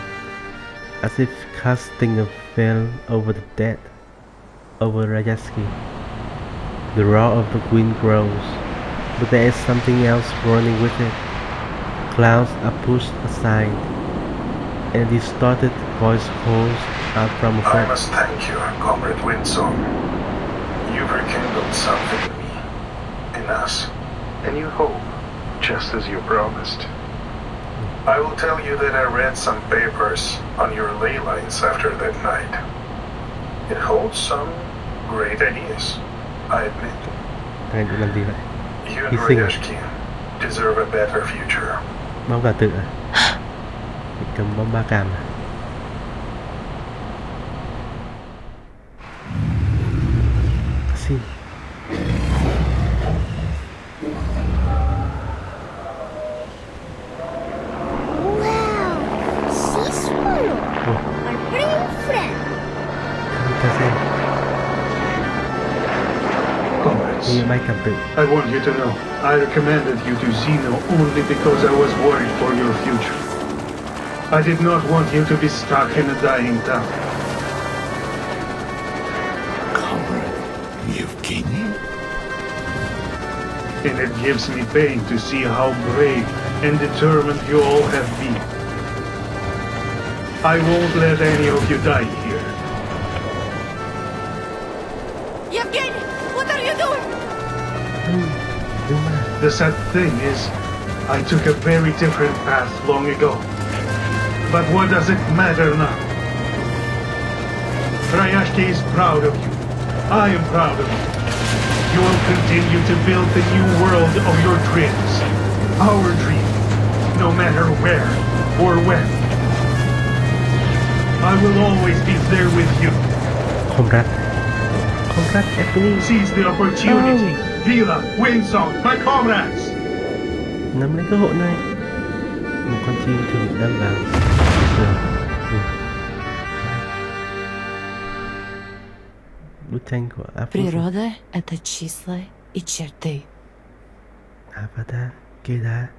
as if casting a veil over the dead, over Rayashki. The roar of the wind grows, but there is something else running with it. Clouds are pushed aside, and a distorted voice calls out from I above. must thank you, Comrade Windsong. You've rekindled something in me, in us, and you hope, just as you promised. I will tell you that I read some papers on your ley lines after that night. It holds some great ideas, I admit. You and Rayashki deserve a better future. Bóng gà tự à? Bị cầm bóng ba cam à? Xin. Wow! Sea swallow! Our brave friend! Comrades, I want you to know, I recommended you to Zeno only because I was worried for your future. I did not want you to be stuck in a dying town. Comrade Yevgeny? And it gives me pain to see how brave and determined you all have been. I won't let any of you die here. Yevgeny, what are you doing? The sad thing is, I took a very different path long ago. But what does it matter now? Rayashki is proud of you. I am proud of you. You will continue to build the new world of your dreams. Our dream, no matter where or when. I will always be there with you. Comrade Ebony. Seize the opportunity. Vila, Windsong, my comrades. Nắm lấy cơ hội này. Một con chim thường bị đâm vào tường. Bức tranh của Природа — это числа и черты. Avada Kedavra.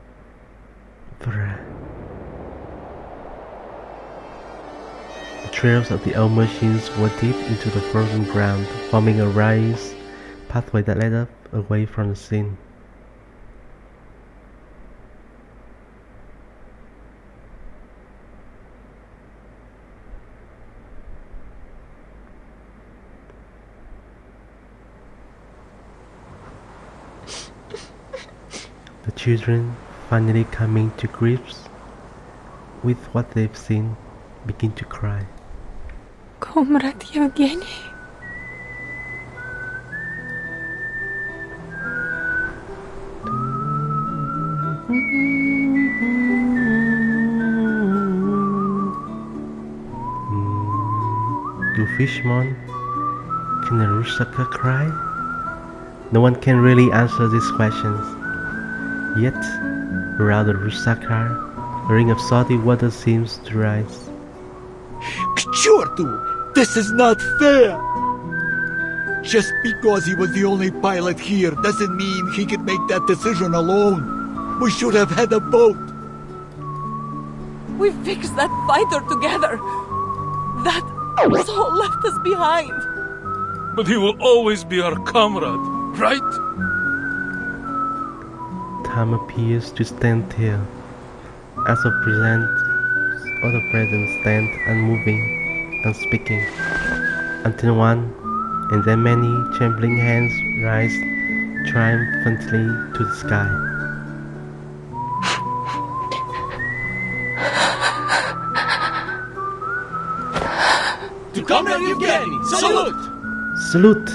The trails of the old machines were deep into the frozen ground, forming a raised pathway that led up away from the scene. The children, finally coming to grips with what they've seen, begin to cry. Comrade Yevgeny. Do Fishmon? Can a Rusaka cry? No one can really answer these questions. Yet, around the Rusaka, a ring of salty water seems to rise. К черту! This is not fair! Just because he was the only pilot here doesn't mean he could make that decision alone. We should have had a boat. We fixed that fighter together. That soul left us behind. But he will always be our comrade, right? Time appears to stand still, as of the present stand unmoving, unspeaking, until one, and then many trembling hands rise triumphantly to the sky. To Comrade Yevgeny, salute! Salute!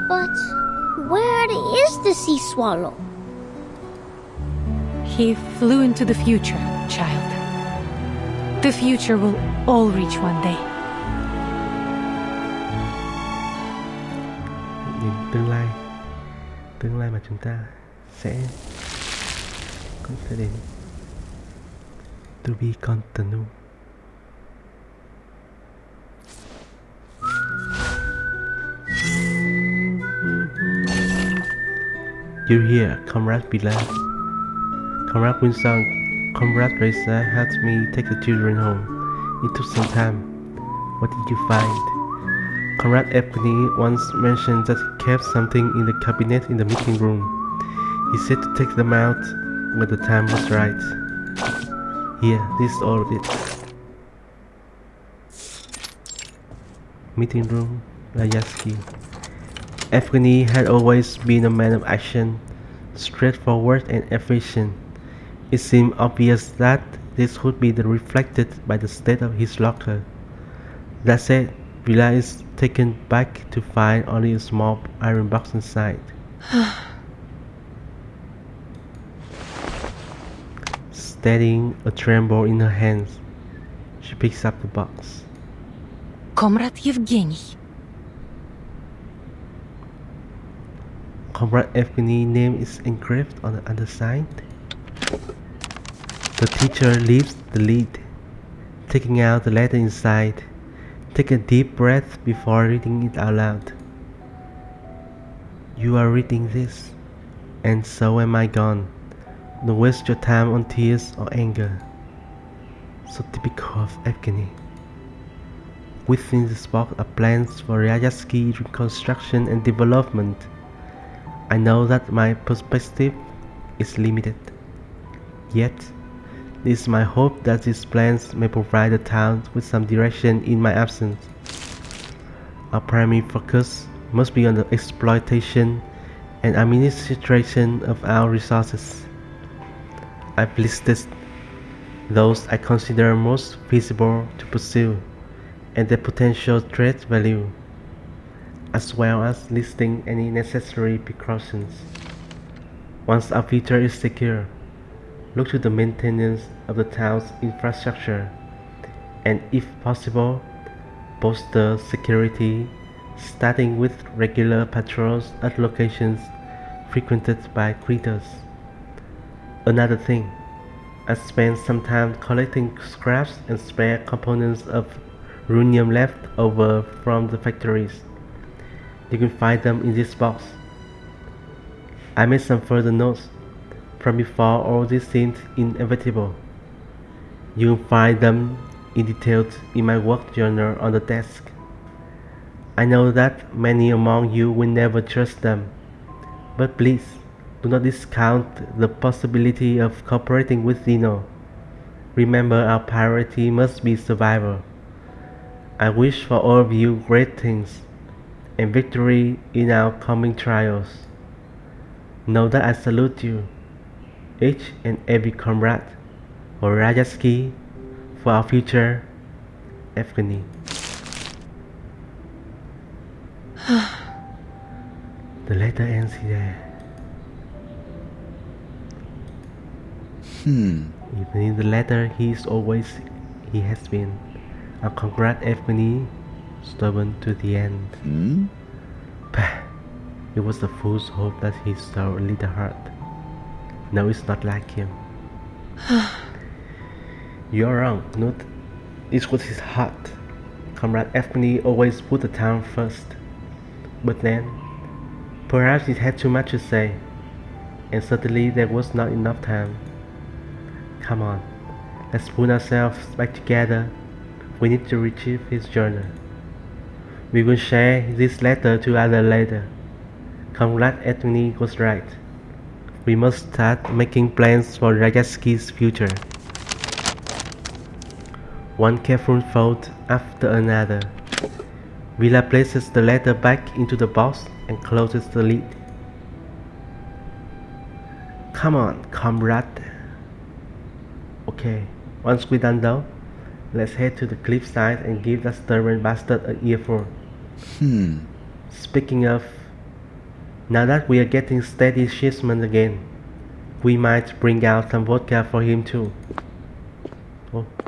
But where is the sea swallow? He flew into the future, child. The future will all reach one day. Đến tương lai mà chúng ta cũng sẽ đến. To be continued. You're here, Comrade beloved. Comrade Wilson, Comrade Racer helped me take the children home. It took some time. What did you find? Comrade Ebony once mentioned that he kept something in the cabinet in the meeting room. He said to take them out when the time was right. Here, this is all of it. Meeting room, Rayashki. Ebony had always been a man of action, straightforward and efficient. It seemed obvious that this would be reflected by the state of his locker. That said, Villa is taken back to find only a small iron box inside. Steadying a tremble in her hands, she picks up the box. Comrade Yevgeny. Comrade Evgeny's name is engraved on the underside. The teacher leaves the lid, taking out the letter inside. Take a deep breath before reading it out loud. You are reading this, and so am I gone. Don't waste your time on tears or anger. So typical of Evgeny. Within this box are plans for Rayashki reconstruction and development. I know that my perspective is limited. Yet, it is my hope that these plans may provide the town with some direction in my absence. Our primary focus must be on the exploitation and administration of our resources. I've listed those I consider most feasible to pursue and their potential trade value, as well as listing any necessary precautions. Once our future is secure, look to the maintenance of the town's infrastructure and, if possible, bolster security, starting with regular patrols at locations frequented by critters. Another thing, I spent some time collecting scraps and spare components of runium left over from the factories. You can find them in this box. I made some further notes from before all this seemed inevitable. You can find them in detail in my work journal on the desk. I know that many among you will never trust them, but please do not discount the possibility of cooperating with Zeno. Remember, our priority must be survival. I wish for all of you great things and victory in our coming trials. Know that I salute you, each and every comrade, for Rayashki, for our future, Evgeny. The letter ends here. Even in the letter, he has been. Our comrade Evgeny, stubborn to the end. It was a fool's hope that he saw a little heart. No, it's not like him. You're wrong, Knut. It was his heart. Comrade Evgeny always put the town first. But then, perhaps he had too much to say, and certainly there was not enough time. Come on, let's pull ourselves back together. We need to retrieve his journal. We will share this letter to others later. Comrade Evgeny was right. We must start making plans for Rayashki's future. One careful fold after another. Villa places the letter back into the box and closes the lid. Come on, comrade. Okay, once we're done though, let's head to the cliffside and give that stubborn bastard an earful. Speaking of, now that we are getting steady shipment again, we might bring out some vodka for him too.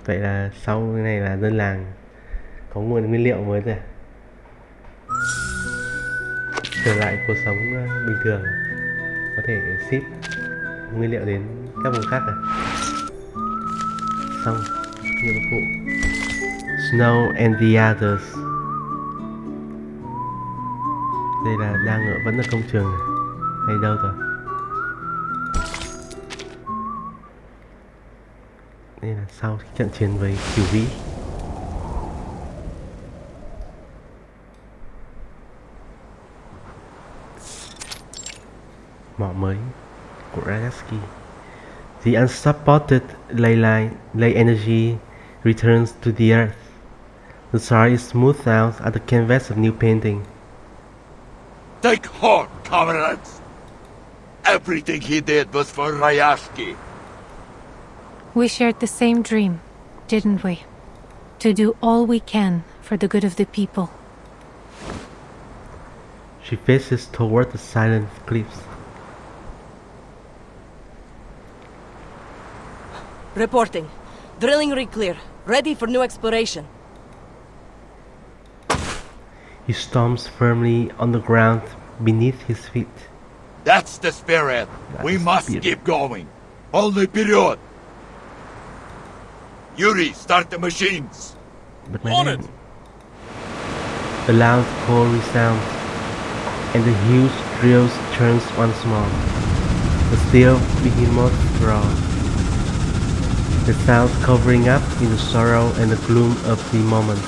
Vậy là sau cái này là dân làng có nguồn nguyên liệu mới rồi. Trở lại cuộc sống bình thường, có thể ship nguyên liệu đến các vùng khác này. Xong nhiệm vụ phụ. Snow and the others. Đây là đang vẫn ở công trường này. Hay đâu rồi? Đây là sau trận chiến với Cửu Vĩ. Mỏ mới của Rayashki. The unsupported ley energy returns to the earth. The soil is smoothed out at the canvas of new painting. Take heart, comrades! Everything he did was for Rayashki. We shared the same dream, didn't we? To do all we can for the good of the people. She faces toward the silent cliffs. Reporting. Drilling rig clear. Ready for new exploration. He stomps firmly on the ground beneath his feet. That's the spirit. We must keep going. Only period. Yuri, start the machines. But my name. A loud call resounds, and the huge drills turns once more. The steel behemoth roars. The sound covering up in the sorrow and the gloom of the moment.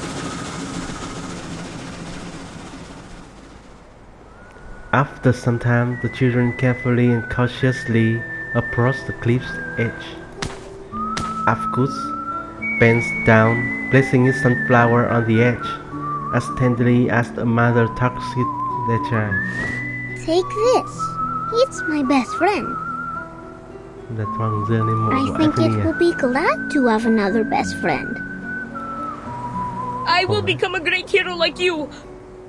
After some time, the children carefully and cautiously approach the cliff's edge. Afkus bends down, placing his sunflower on the edge, as tenderly as a mother tucks their child. Take this. It's my best friend. I think it will be glad to have another best friend. I will become a great hero like you.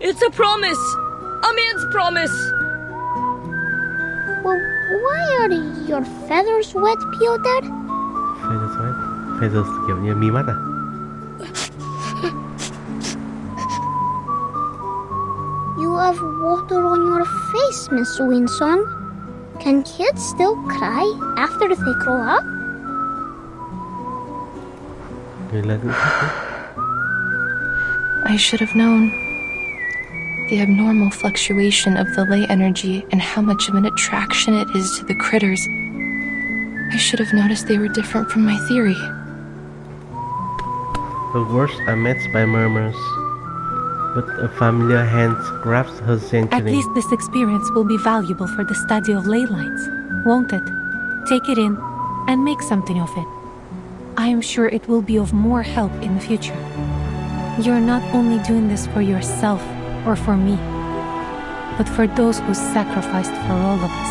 It's a promise. A man's promise. Well, why are your feathers wet, Piotr? Feathers wet? Feathers kiểu như mi mắt à? You have water on your face, Miss Winsong. Can kids still cry after they grow up? Người lớn cũng khóc đấy. I should have known. The abnormal fluctuation of the ley energy and how much of an attraction it is to the critters. I should have noticed they were different from my theory. The words are met by murmurs, but a familiar hand grabs her gently. At least this experience will be valuable for the study of ley lines, won't it? Take it in and make something of it. I am sure it will be of more help in the future. You're not only doing this for yourself or for me, but for those who sacrificed for all of us.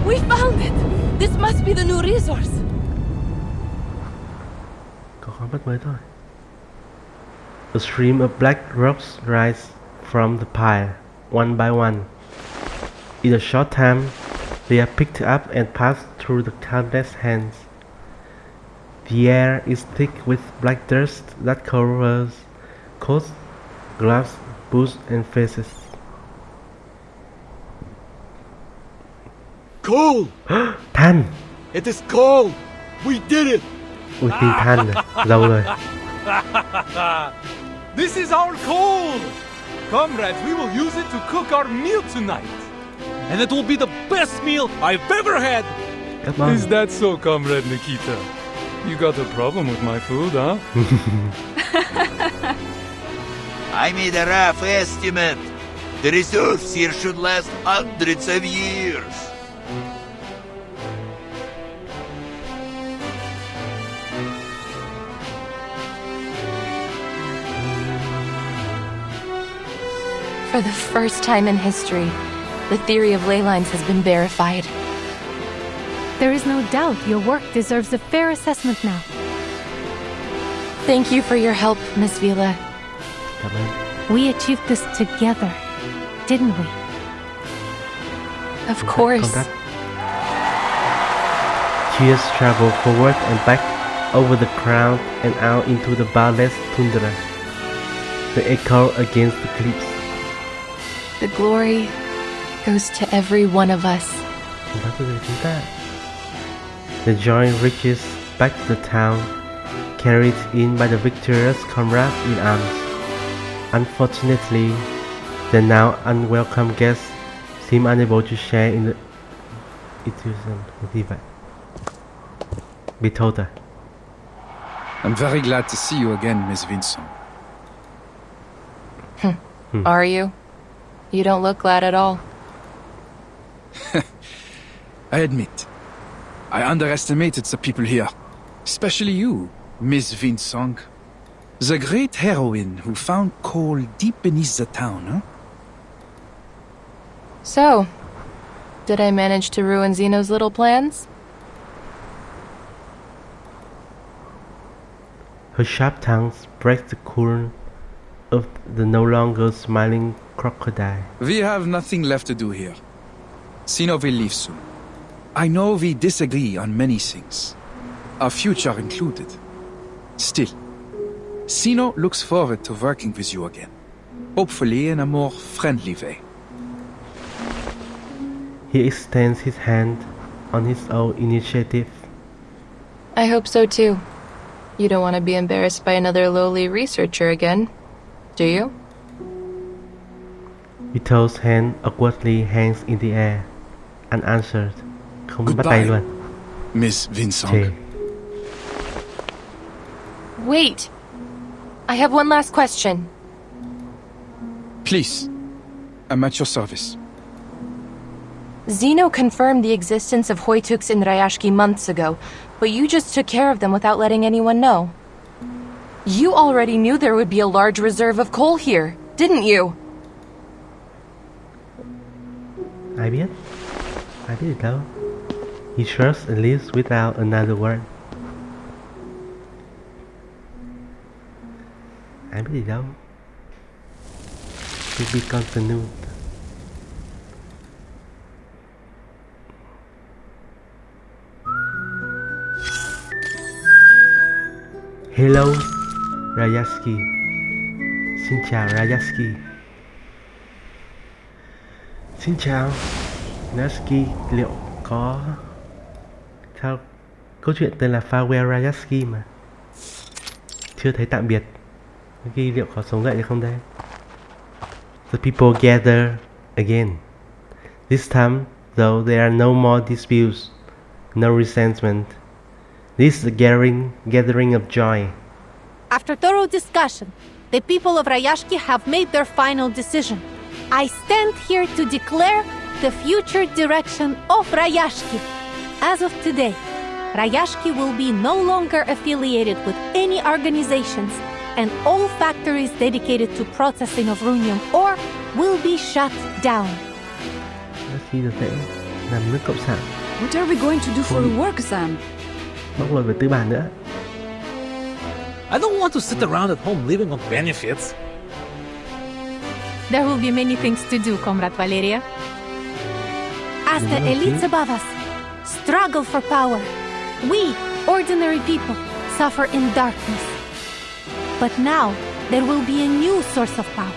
We found it! This must be the new resource. Có khó bắt mới thôi. A stream of black rocks rise from the pile, one by one. In a short time, they are picked up and passed through the countless hands. The air is thick with black dust that covers coats, gloves, boots, and faces. Coal! Than! It is coal! We did it! Ui, tìm than rồi, lâu rồi. This is our coal! Comrades, we will use it to cook our meal tonight. And it will be the best meal I've ever had! Come on. Is that so, Comrade Nikita? You got a problem with my food, huh? I made a rough estimate. The reserves here should last hundreds of years. For the first time in history, the theory of ley lines has been verified. There is no doubt your work deserves a fair assessment now. Thank you for your help, Miss Vila. We achieved this together, didn't we? Of course. Cheers travel forward and back over the ground and out into the boundless tundra. They echo against the cliffs. The glory goes to every one of us. The joy reaches back to the town, carried in by the victorious comrades in arms. Unfortunately, the now unwelcome guests seem unable to share in the Intuition, cái gì vậy? Beholder. I'm very glad to see you again, Miss Vincent. Are you? You don't look glad at all. I admit, I underestimated the people here. Especially you, Miss Vincent. The great heroine who found coal deep beneath the town, huh? So, did I manage to ruin Zeno's little plans? Her sharp tongue breaks the cool of the no longer smiling crocodile. We have nothing left to do here. Zeno will leave soon. I know we disagree on many things, our future included. Still, Zeno looks forward to working with you again, hopefully in a more friendly way. He extends his hand on his own initiative. I hope so too. You don't want to be embarrassed by another lowly researcher again, do you? Vito's hand awkwardly hangs in the air, unanswered. Không bắt tay luôn. Miss Vincent. Chê. Wait! I have one last question. Please, I'm at your service. Zeno confirmed the existence of Hoytuks in Rayashki months ago, but you just took care of them without letting anyone know. You already knew there would be a large reserve of coal here, didn't you? Ai biết? Ai biết được đâu? He shrugs and leaves without another word. Ai biết gì đâu? To be continued. Hello, Rayashki. Xin chào, Rayashki. Xin chào, Rayashki. Liệu có... Sao câu chuyện tên là Farewell Rayashki mà chưa thấy tạm biệt. Ghi liệu có sống dậy được không đây? The people gather again. This time, though, there are no more disputes, no resentment. This is a gathering of joy. After thorough discussion, the people of Rayashki have made their final decision. I stand here to declare the future direction of Rayashki. As of today, Rayashki will be no longer affiliated with any organizations, and all factories dedicated to processing of runium ore will be shut down. Rayashki được làm nước cộng sản. What are we going to do for work, Sam? Bóc lột về tư bản nữa. I don't want to sit around at home living on benefits. There will be many things to do, Comrade Valeria. As the elites above us struggle for power, we, ordinary people, suffer in darkness. But now, there will be a new source of power.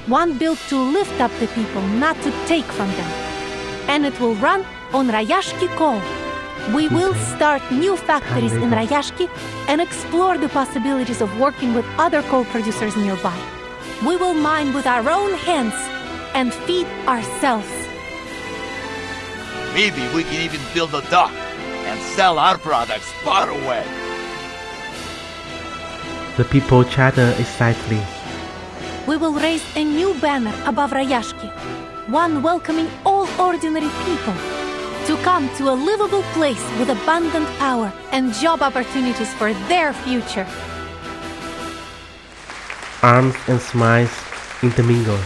One built to lift up the people, not to take from them. And it will run on Rayashki coal. We will start new factories in Rayashki and explore the possibilities of working with other coal producers nearby. We will mine with our own hands and feed ourselves. Maybe we can even build a dock and sell our products far away. The people chatter excitedly. We will raise a new banner above Rayashki, one welcoming all ordinary people to come to a livable place with abundant power and job opportunities for their future. Arms and smiles intermingle.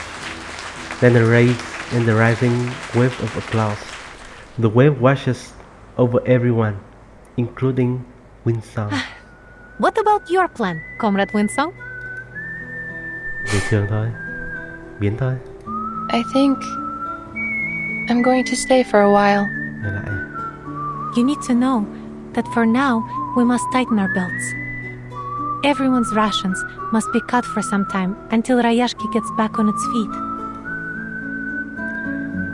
Then a raise and the rising wave of applause. The wave washes over everyone, including Winsong. What about your plan, Comrade Winsong? Bình thường thôi, biến thôi. I think I'm going to stay for a while. Ở lại. You need to know that for now, we must tighten our belts. Everyone's rations must be cut for some time until Rayashki gets back on its feet.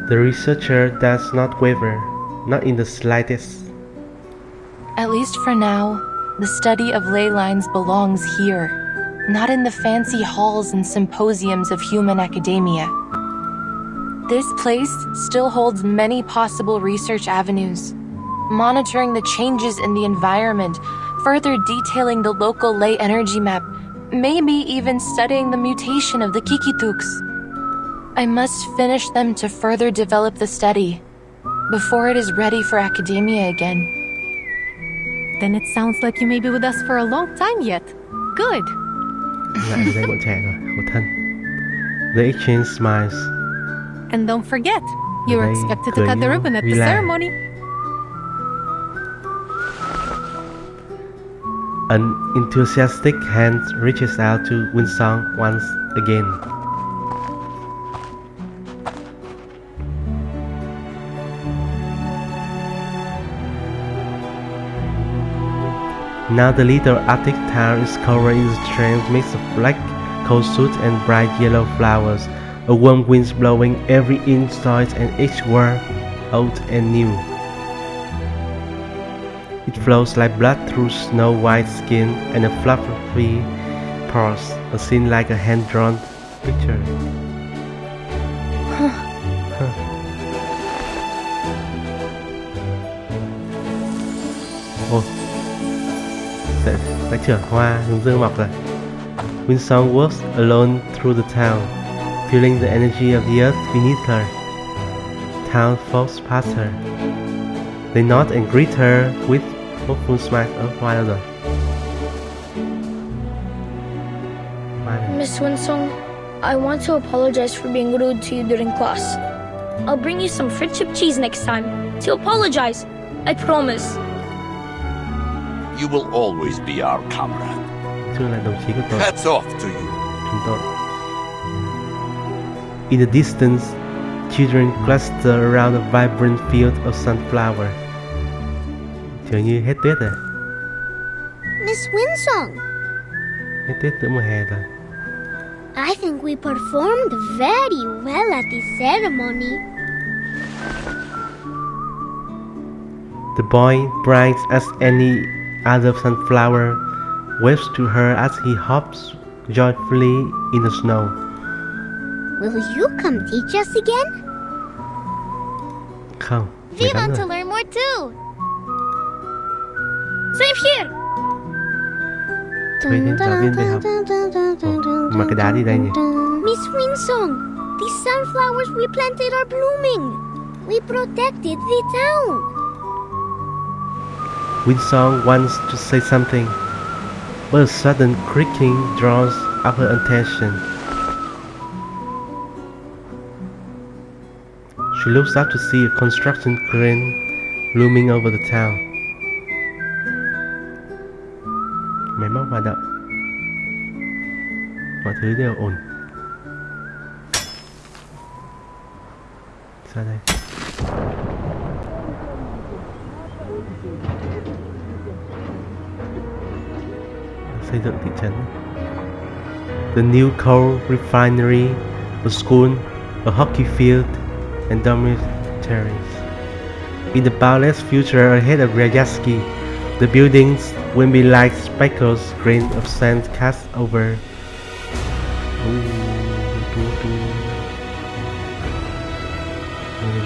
The researcher does not waver, not in the slightest. At least for now, the study of ley lines belongs here, not in the fancy halls and symposiums of human academia. This place still holds many possible research avenues. Monitoring the changes in the environment, further detailing the local ley energy map, maybe even studying the mutation of the Kikituks. I must finish them to further develop the study before it is ready for academia again. Then it sounds like you may be with us for a long time yet. Good. Lại ở đây bọn trẻ rồi, khổ thân. They exchange smiles. And don't forget, you were Đây, expected to cười cut the nhau, ribbon at vì the là ceremony. An enthusiastic hand reaches out to Winsong once again. Now the little Arctic town is covered in a strange mix of black cold soot and bright yellow flowers. A warm wind blowing every inside and each word old and new. It flows like blood through snow-white skin and a fluffy pores, a scene like a hand-drawn picture. Sẽ trưởng hoa hướng dương mọc rồi. Winsong walks alone through the town, feeling the energy of the earth beneath her. Town folks pass her. They nod and greet her with hopeful smiles. Hoa đâu rồi? Miss Winsong, I want to apologize for being rude to you during class. I'll bring you some friendship cheese next time to apologize. I promise. You will always be our comrade. Trương là đồng chí của tôi. Hats off to you. Chúng tôi. In the distance, children cluster around a vibrant field of sunflower. Dường như hết tuyết rồi. Miss Winsong, Hết tuyết giữa mùa hè rồi. I think we performed very well at the ceremony. The boy, bright as any other sunflower, waves to her as he hops joyfully in the snow. Will you come teach us again? Không, We mày want lắm to rồi. learn more too. Same here. Thuê thêm giáo viên về học. Mà cái đá đi đây nhỉ? Miss Winsong, the sunflowers we planted are blooming. We protected the town. Winsong wants to say something, but a sudden creaking draws up her attention. She looks up to see a construction crane looming over the town. Máy móc hoạt động. Mọi thứ đều ổn. Sao đây? Xây dựng thị trấn. The new coal refinery, a school, a hockey field, and dormitories. In the boundless future ahead of Rayashki, the buildings will be like speckles grains of sand cast over.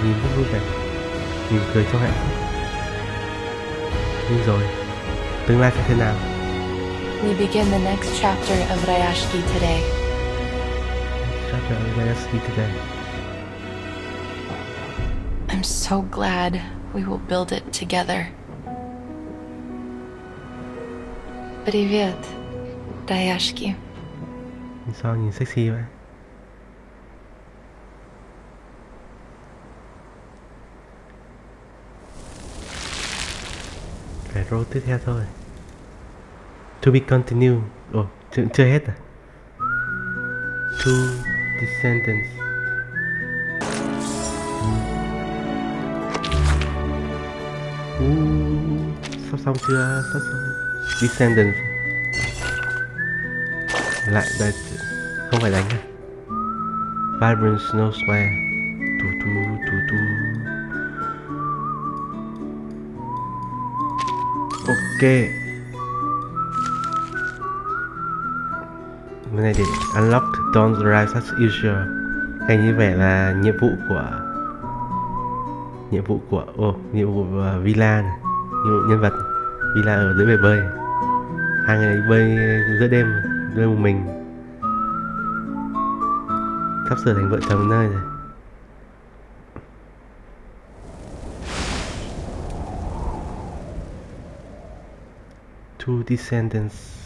Nhìn rất vui vẻ, mỉm cười trong hạnh phúc. Nhưng rồi, tương lai sẽ thế nào? We begin the next chapter of Rayashki today. Chapter of Rayashki today. I'm so glad we will build it together. Привет, Rayashki. Sao nhìn sexy vậy? Phải roll tiếp theo thôi. To be continued. Ồ, chưa hết à? To descendants. Sắp xong chưa? Sắp xong. Descendants. Lại đây, không phải đánh à? Vibrant snow square. Ok. Cái này để unlock don't arrive as usual. Cái như vẻ là nhiệm vụ Villa này, nhiệm vụ nhân vật Villa ở dưới bể bơi. Hai người bơi giữa đêm, bơi một mình, sắp sửa thành vợ chồng nơi rồi. Two descendants.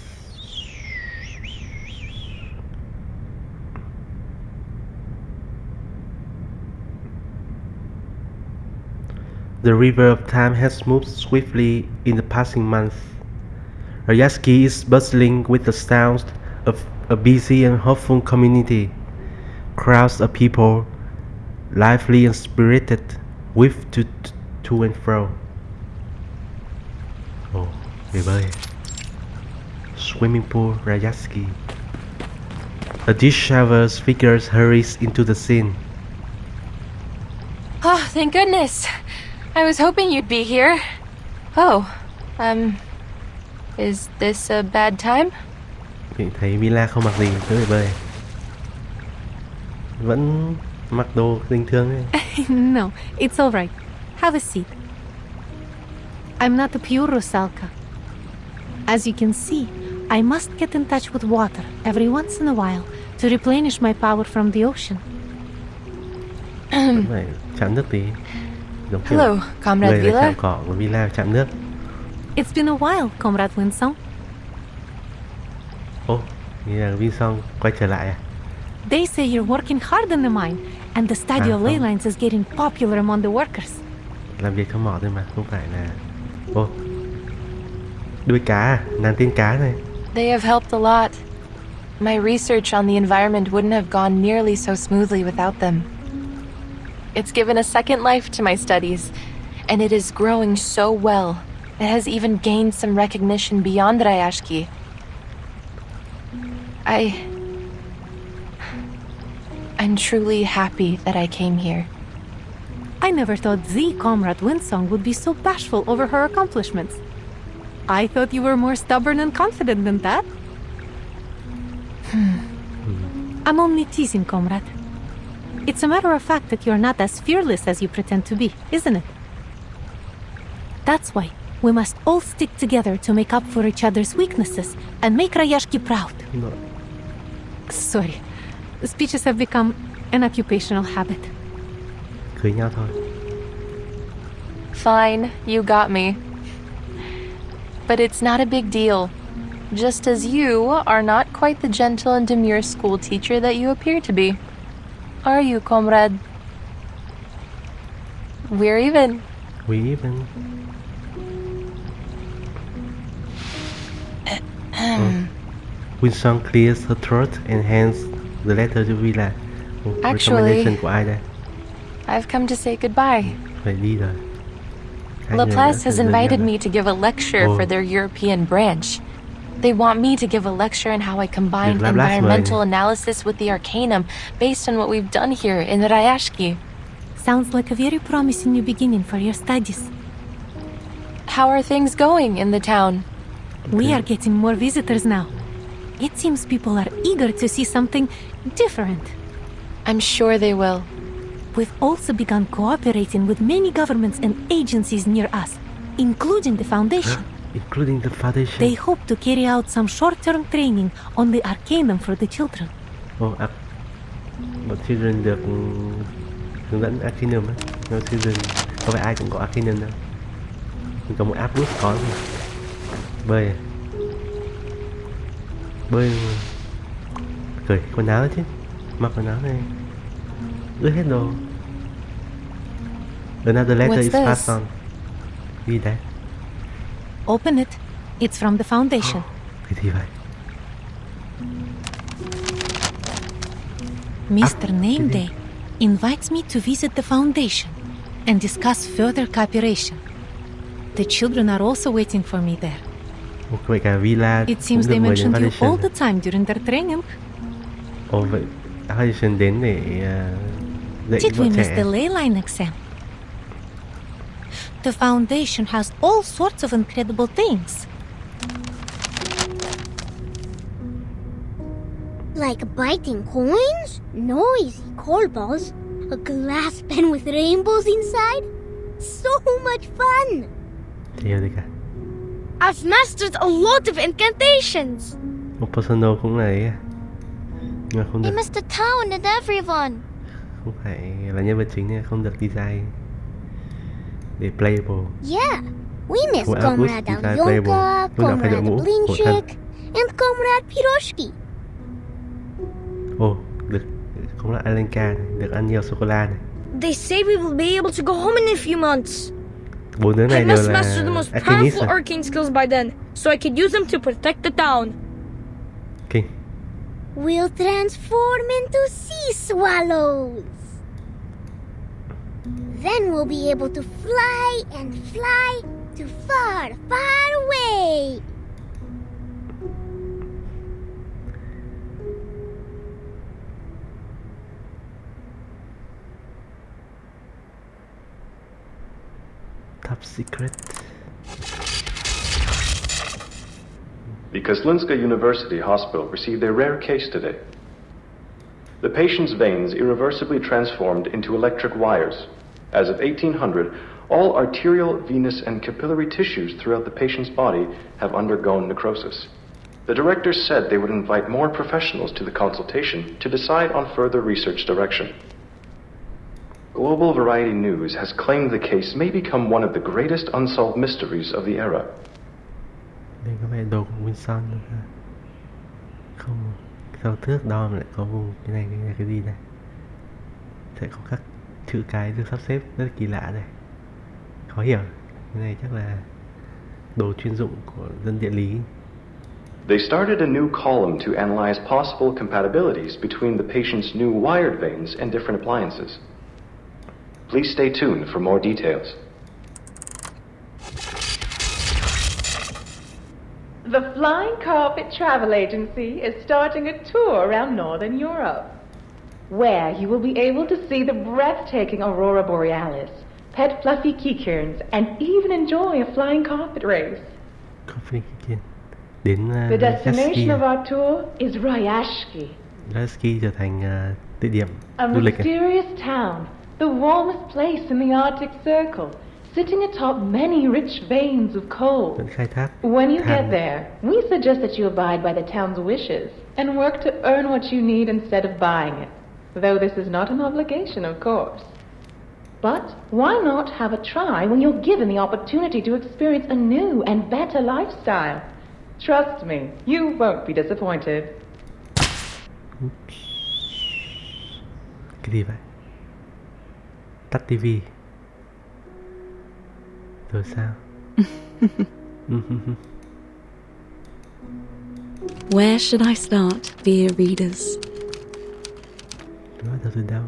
The river of time has moved swiftly in the passing months. Rayashki is bustling with the sounds of a busy and hopeful community. Crowds of people, lively and spirited, whiff to and fro. Oh, bể bơi. Swimming pool, Rayashki. A disheveled figure hurries into the scene. Oh, thank goodness. I was hoping you'd be here. Oh, is this a bad time? Chị thấy Mila không mặc gì tới bể bơi. Vẫn mặc đồ bình thường ấy. No, it's all right. Have a seat. I'm not a pure Rusalka. As you can see, I must get in touch with water every once in a while to replenish my power from the ocean. Vẫn phải chạm nước tí. Giống kiểu Hello, Comrade người Villa. chạm cỏ của Villa chạm nước. It's been a while, Comrade Winsong. Như là Winsong quay trở lại à? They say you're working hard in the mine, and the study of ley lines is getting popular among the workers. Làm việc trong mỏ thôi mà, không phải là... đuôi cá à? Nàng tiên cá này. They have helped a lot. My research on the environment wouldn't have gone nearly so smoothly without them. It's given a second life to my studies, and it is growing so well. It has even gained some recognition beyond Rayashki. I'm truly happy that I came here. I never thought the Comrade Winsong would be so bashful over her accomplishments. I thought you were more stubborn and confident than that. I'm only teasing, Comrade. It's a matter of fact that you're not as fearless as you pretend to be, isn't it? That's why we must all stick together to make up for each other's weaknesses and make Rayashki proud. No. Sorry, speeches have become an occupational habit. Cưới nhau thôi. Fine, you got me. But it's not a big deal. Just as you are not quite the gentle and demure school teacher that you appear to be. Are you, comrade? We're even. We even. Winsong clears her throat and hands the letter to Villa. Actually, recommendation của ai đây? I've come to say goodbye. Phải đi rồi. Laplace has invited me to give a lecture for their European branch. They want me to give a lecture on how I combined environmental analysis with the Arcanum based on what we've done here in Rayashki. Sounds like a very promising new beginning for your studies. How are things going in the town? We are getting more visitors now. It seems people are eager to see something different. I'm sure they will. We've also begun cooperating with many governments and agencies near us, including the Foundation. Including the Foundation. They hope to carry out some short-term training on the Arcanum for the children. Bọn children được hướng dẫn Arcanum á. No children, không phải ai cũng có Arcanum đâu. Mình có một app boost có gì. Bơi à? Bơi cởi quần áo chứ, mặc quần áo này ướt hết đồ. Another letter is passed on. Gì đấy? Open it. It's from the Foundation. Cái gì vậy? Mr. Nameday invites me to visit the Foundation and discuss further cooperation. The children are also waiting for me there. Vậy cả Villa. It seems they mentioned you all the time during their training. Vậy Foundation đến để dạy Did bọn we miss trẻ. the ley line exam? The Foundation has all sorts of incredible things. Like biting coins, noisy coal balls, a glass pen with rainbows inside. So much fun! Hiểu gì cả. I've mastered a lot of incantations. Một personal cũng là ấy à? Nhưng mà không He được, missed the town and everyone. không phải là nhân vật chính nên không được design để playable. Yeah, we miss Well, Comrade design Alyonka, playable. Lúc nào phải đội Comrade mũ, khổ thân. Blinchik, and Comrade Piroshki. Ồ, được, cũng là Alenka này, được ăn nhiều sô cô la này. They say we will be able to go home in a few months. Bốn đứa I này đều must là master the most Arcanist powerful à? arcane skills by then, so I could use them to protect the town. Kinh. We'll transform into sea swallows. Then we'll be able to fly to far, far away. Top secret. The Kozlinska University Hospital received a rare case today. The patient's veins irreversibly transformed into electric wires. As of 1800, all arterial, venous, and capillary tissues throughout the patient's body have undergone necrosis. The directors said they would invite more professionals to the consultation to decide on further research direction. Global Variety News has claimed the case may become one of the greatest unsolved mysteries of the era. Đây có vẻ đồ của Wilson nữa ha. Không, sao thước đo mà lại có vùng cái này là cái gì này? Sẽ có các chữ cái được sắp xếp rất là kỳ lạ này. Khó hiểu. Cái này chắc là đồ chuyên dụng của dân địa lý. They started a new column to analyze possible compatibilities between the patient's new wired veins and different appliances. Please stay tuned for more details. The Flying Carpet Travel Agency is starting a tour around Northern Europe, where you will be able to see the breathtaking Aurora Borealis, pet fluffy keycairns, and even enjoy a flying carpet race. Đến The destination of our tour is Rayashki, Rayashki trở thành địa điểm a du lịch. mysterious town, the warmest place in the Arctic Circle, sitting atop many rich veins of coal. Vẫn khai thác When you than. get there, we suggest that you abide by the town's wishes and work to earn what you need instead of buying it. Though this is not an obligation, of course. But why not have a try when you're given the opportunity to experience a new and better lifestyle? Trust me, you won't be disappointed. Cái gì vậy? Tắt tivi. Rồi sao? Where should I start, dear readers? Nói đâu từ đâu?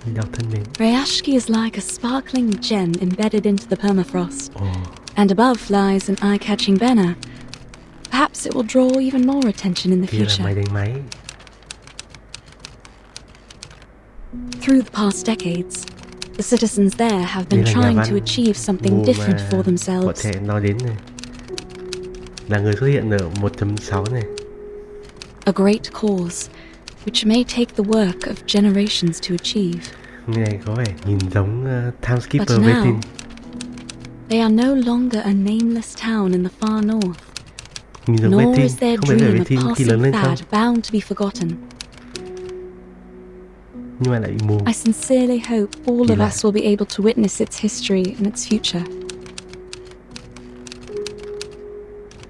Đi đâu thân mến? Rayashki is like a sparkling gem embedded into the permafrost. And above lies an eye-catching banner. Perhaps it will draw even more attention in the Kia là future. máy đánh máy. Through the past decades, the citizens there have been Đây là nhà trying văn to achieve something Vua different mà for Bọn themselves. trẻ nói đến này. Là người xuất hiện ở 1.6 này. A great cause, which may take the work of generations to achieve. Cái này có vẻ nhìn giống Timekeeper But vệ now, tinh. they are no longer a nameless town in the far north. Nhìn giống vệ Nor tinh, is their không phải vệ dream a tinh khi lớn passing lên không? fad bound to be forgotten. Nhưng mà lại bị mù. I sincerely hope all Kỳ of lạ. us will be able to witness its history and its future.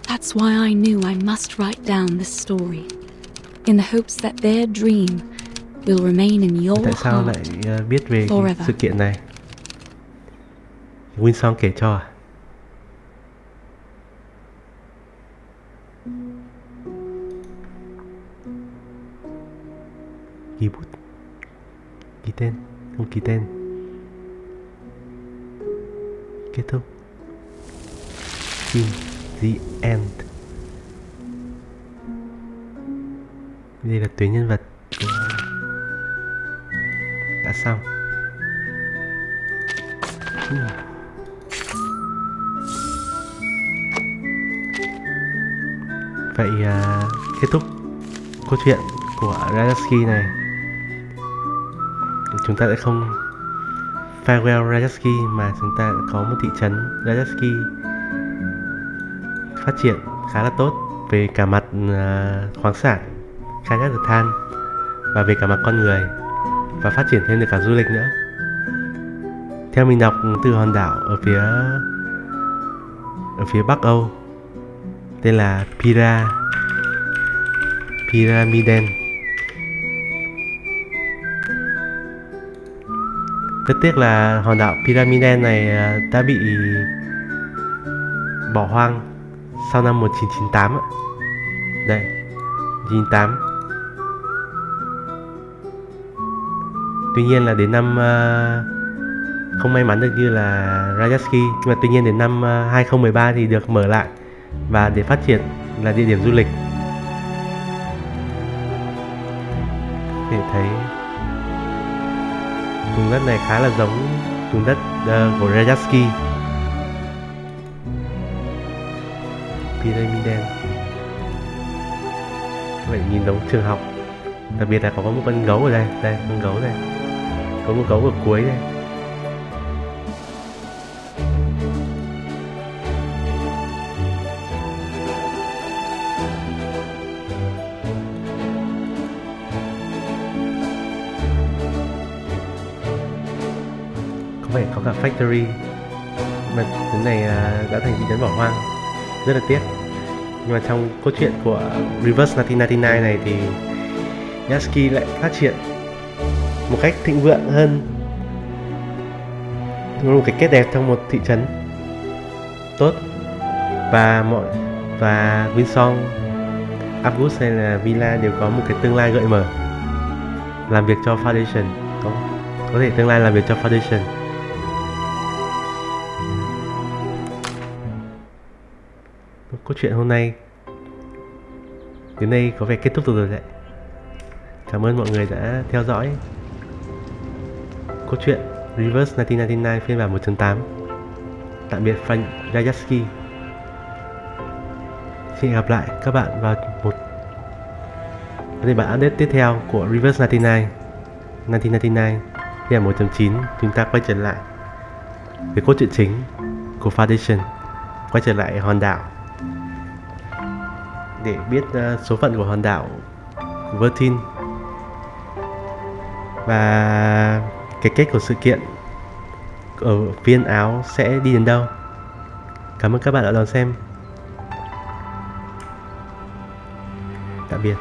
That's why I knew I must write down this story, in the hopes that their dream will remain in your Tại sao heart lại biết về cái forever. sự kiện này? Wilson kể cho à? Ghi bút. Ký tên. Không ký tên. Kết thúc. In the end. Đây là tuyến nhân vật đã xong. Vậy kết thúc câu chuyện của Rayashki này. Chúng ta sẽ không farewell Rayashki mà chúng ta có một thị trấn Rayashki phát triển khá là tốt về cả mặt khoáng sản, khai thác được than, và về cả mặt con người, và phát triển thêm được cả du lịch nữa. Theo mình đọc từ hòn đảo ở phía Bắc Âu tên là Pyramiden. Rất tiếc là hòn đảo Pyramiden này đã bị bỏ hoang sau năm 1998 ạ. Đây, 1998. Tuy nhiên là đến năm không may mắn được như là Rayashki, nhưng mà tuy nhiên đến năm 2013 thì được mở lại và để phát triển là địa điểm du lịch. Để thấy vùng đất này khá là giống vùng đất của Rayashki. Pyramiden. Các bạn nhìn giống trường học. Đặc biệt là có một con gấu ở đây. Đây, con gấu này. Có một gấu ở cuối đây. Có vẻ có cả factory. Mà thứ này đã thành thị trấn bỏ hoang. Rất là tiếc. Nhưng mà trong câu chuyện của Reverse 1999 này thì Rayashki lại phát triển một cách thịnh vượng hơn, một cái kết đẹp trong một thị trấn tốt, và Windsor, August hay là Villa đều có một cái tương lai gợi mở, làm việc cho Foundation, có thể tương lai làm việc cho Foundation. Câu chuyện hôm nay đến đây có vẻ kết thúc rồi đấy. Cảm ơn mọi người đã theo dõi câu chuyện Reverse 1999 phiên bản 1.8. Tạm biệt fan Rayashki. Xin gặp lại các bạn vào một bản update tiếp theo của Reverse 1999 phiên bản 1.9. Chúng ta quay trở lại với cốt truyện chính của Foundation, quay trở lại hòn đảo để biết số phận của hòn đảo Virgin và cái kết của sự kiện ở phiên Áo sẽ đi đến đâu. Cảm ơn các bạn đã đón xem. Tạm biệt.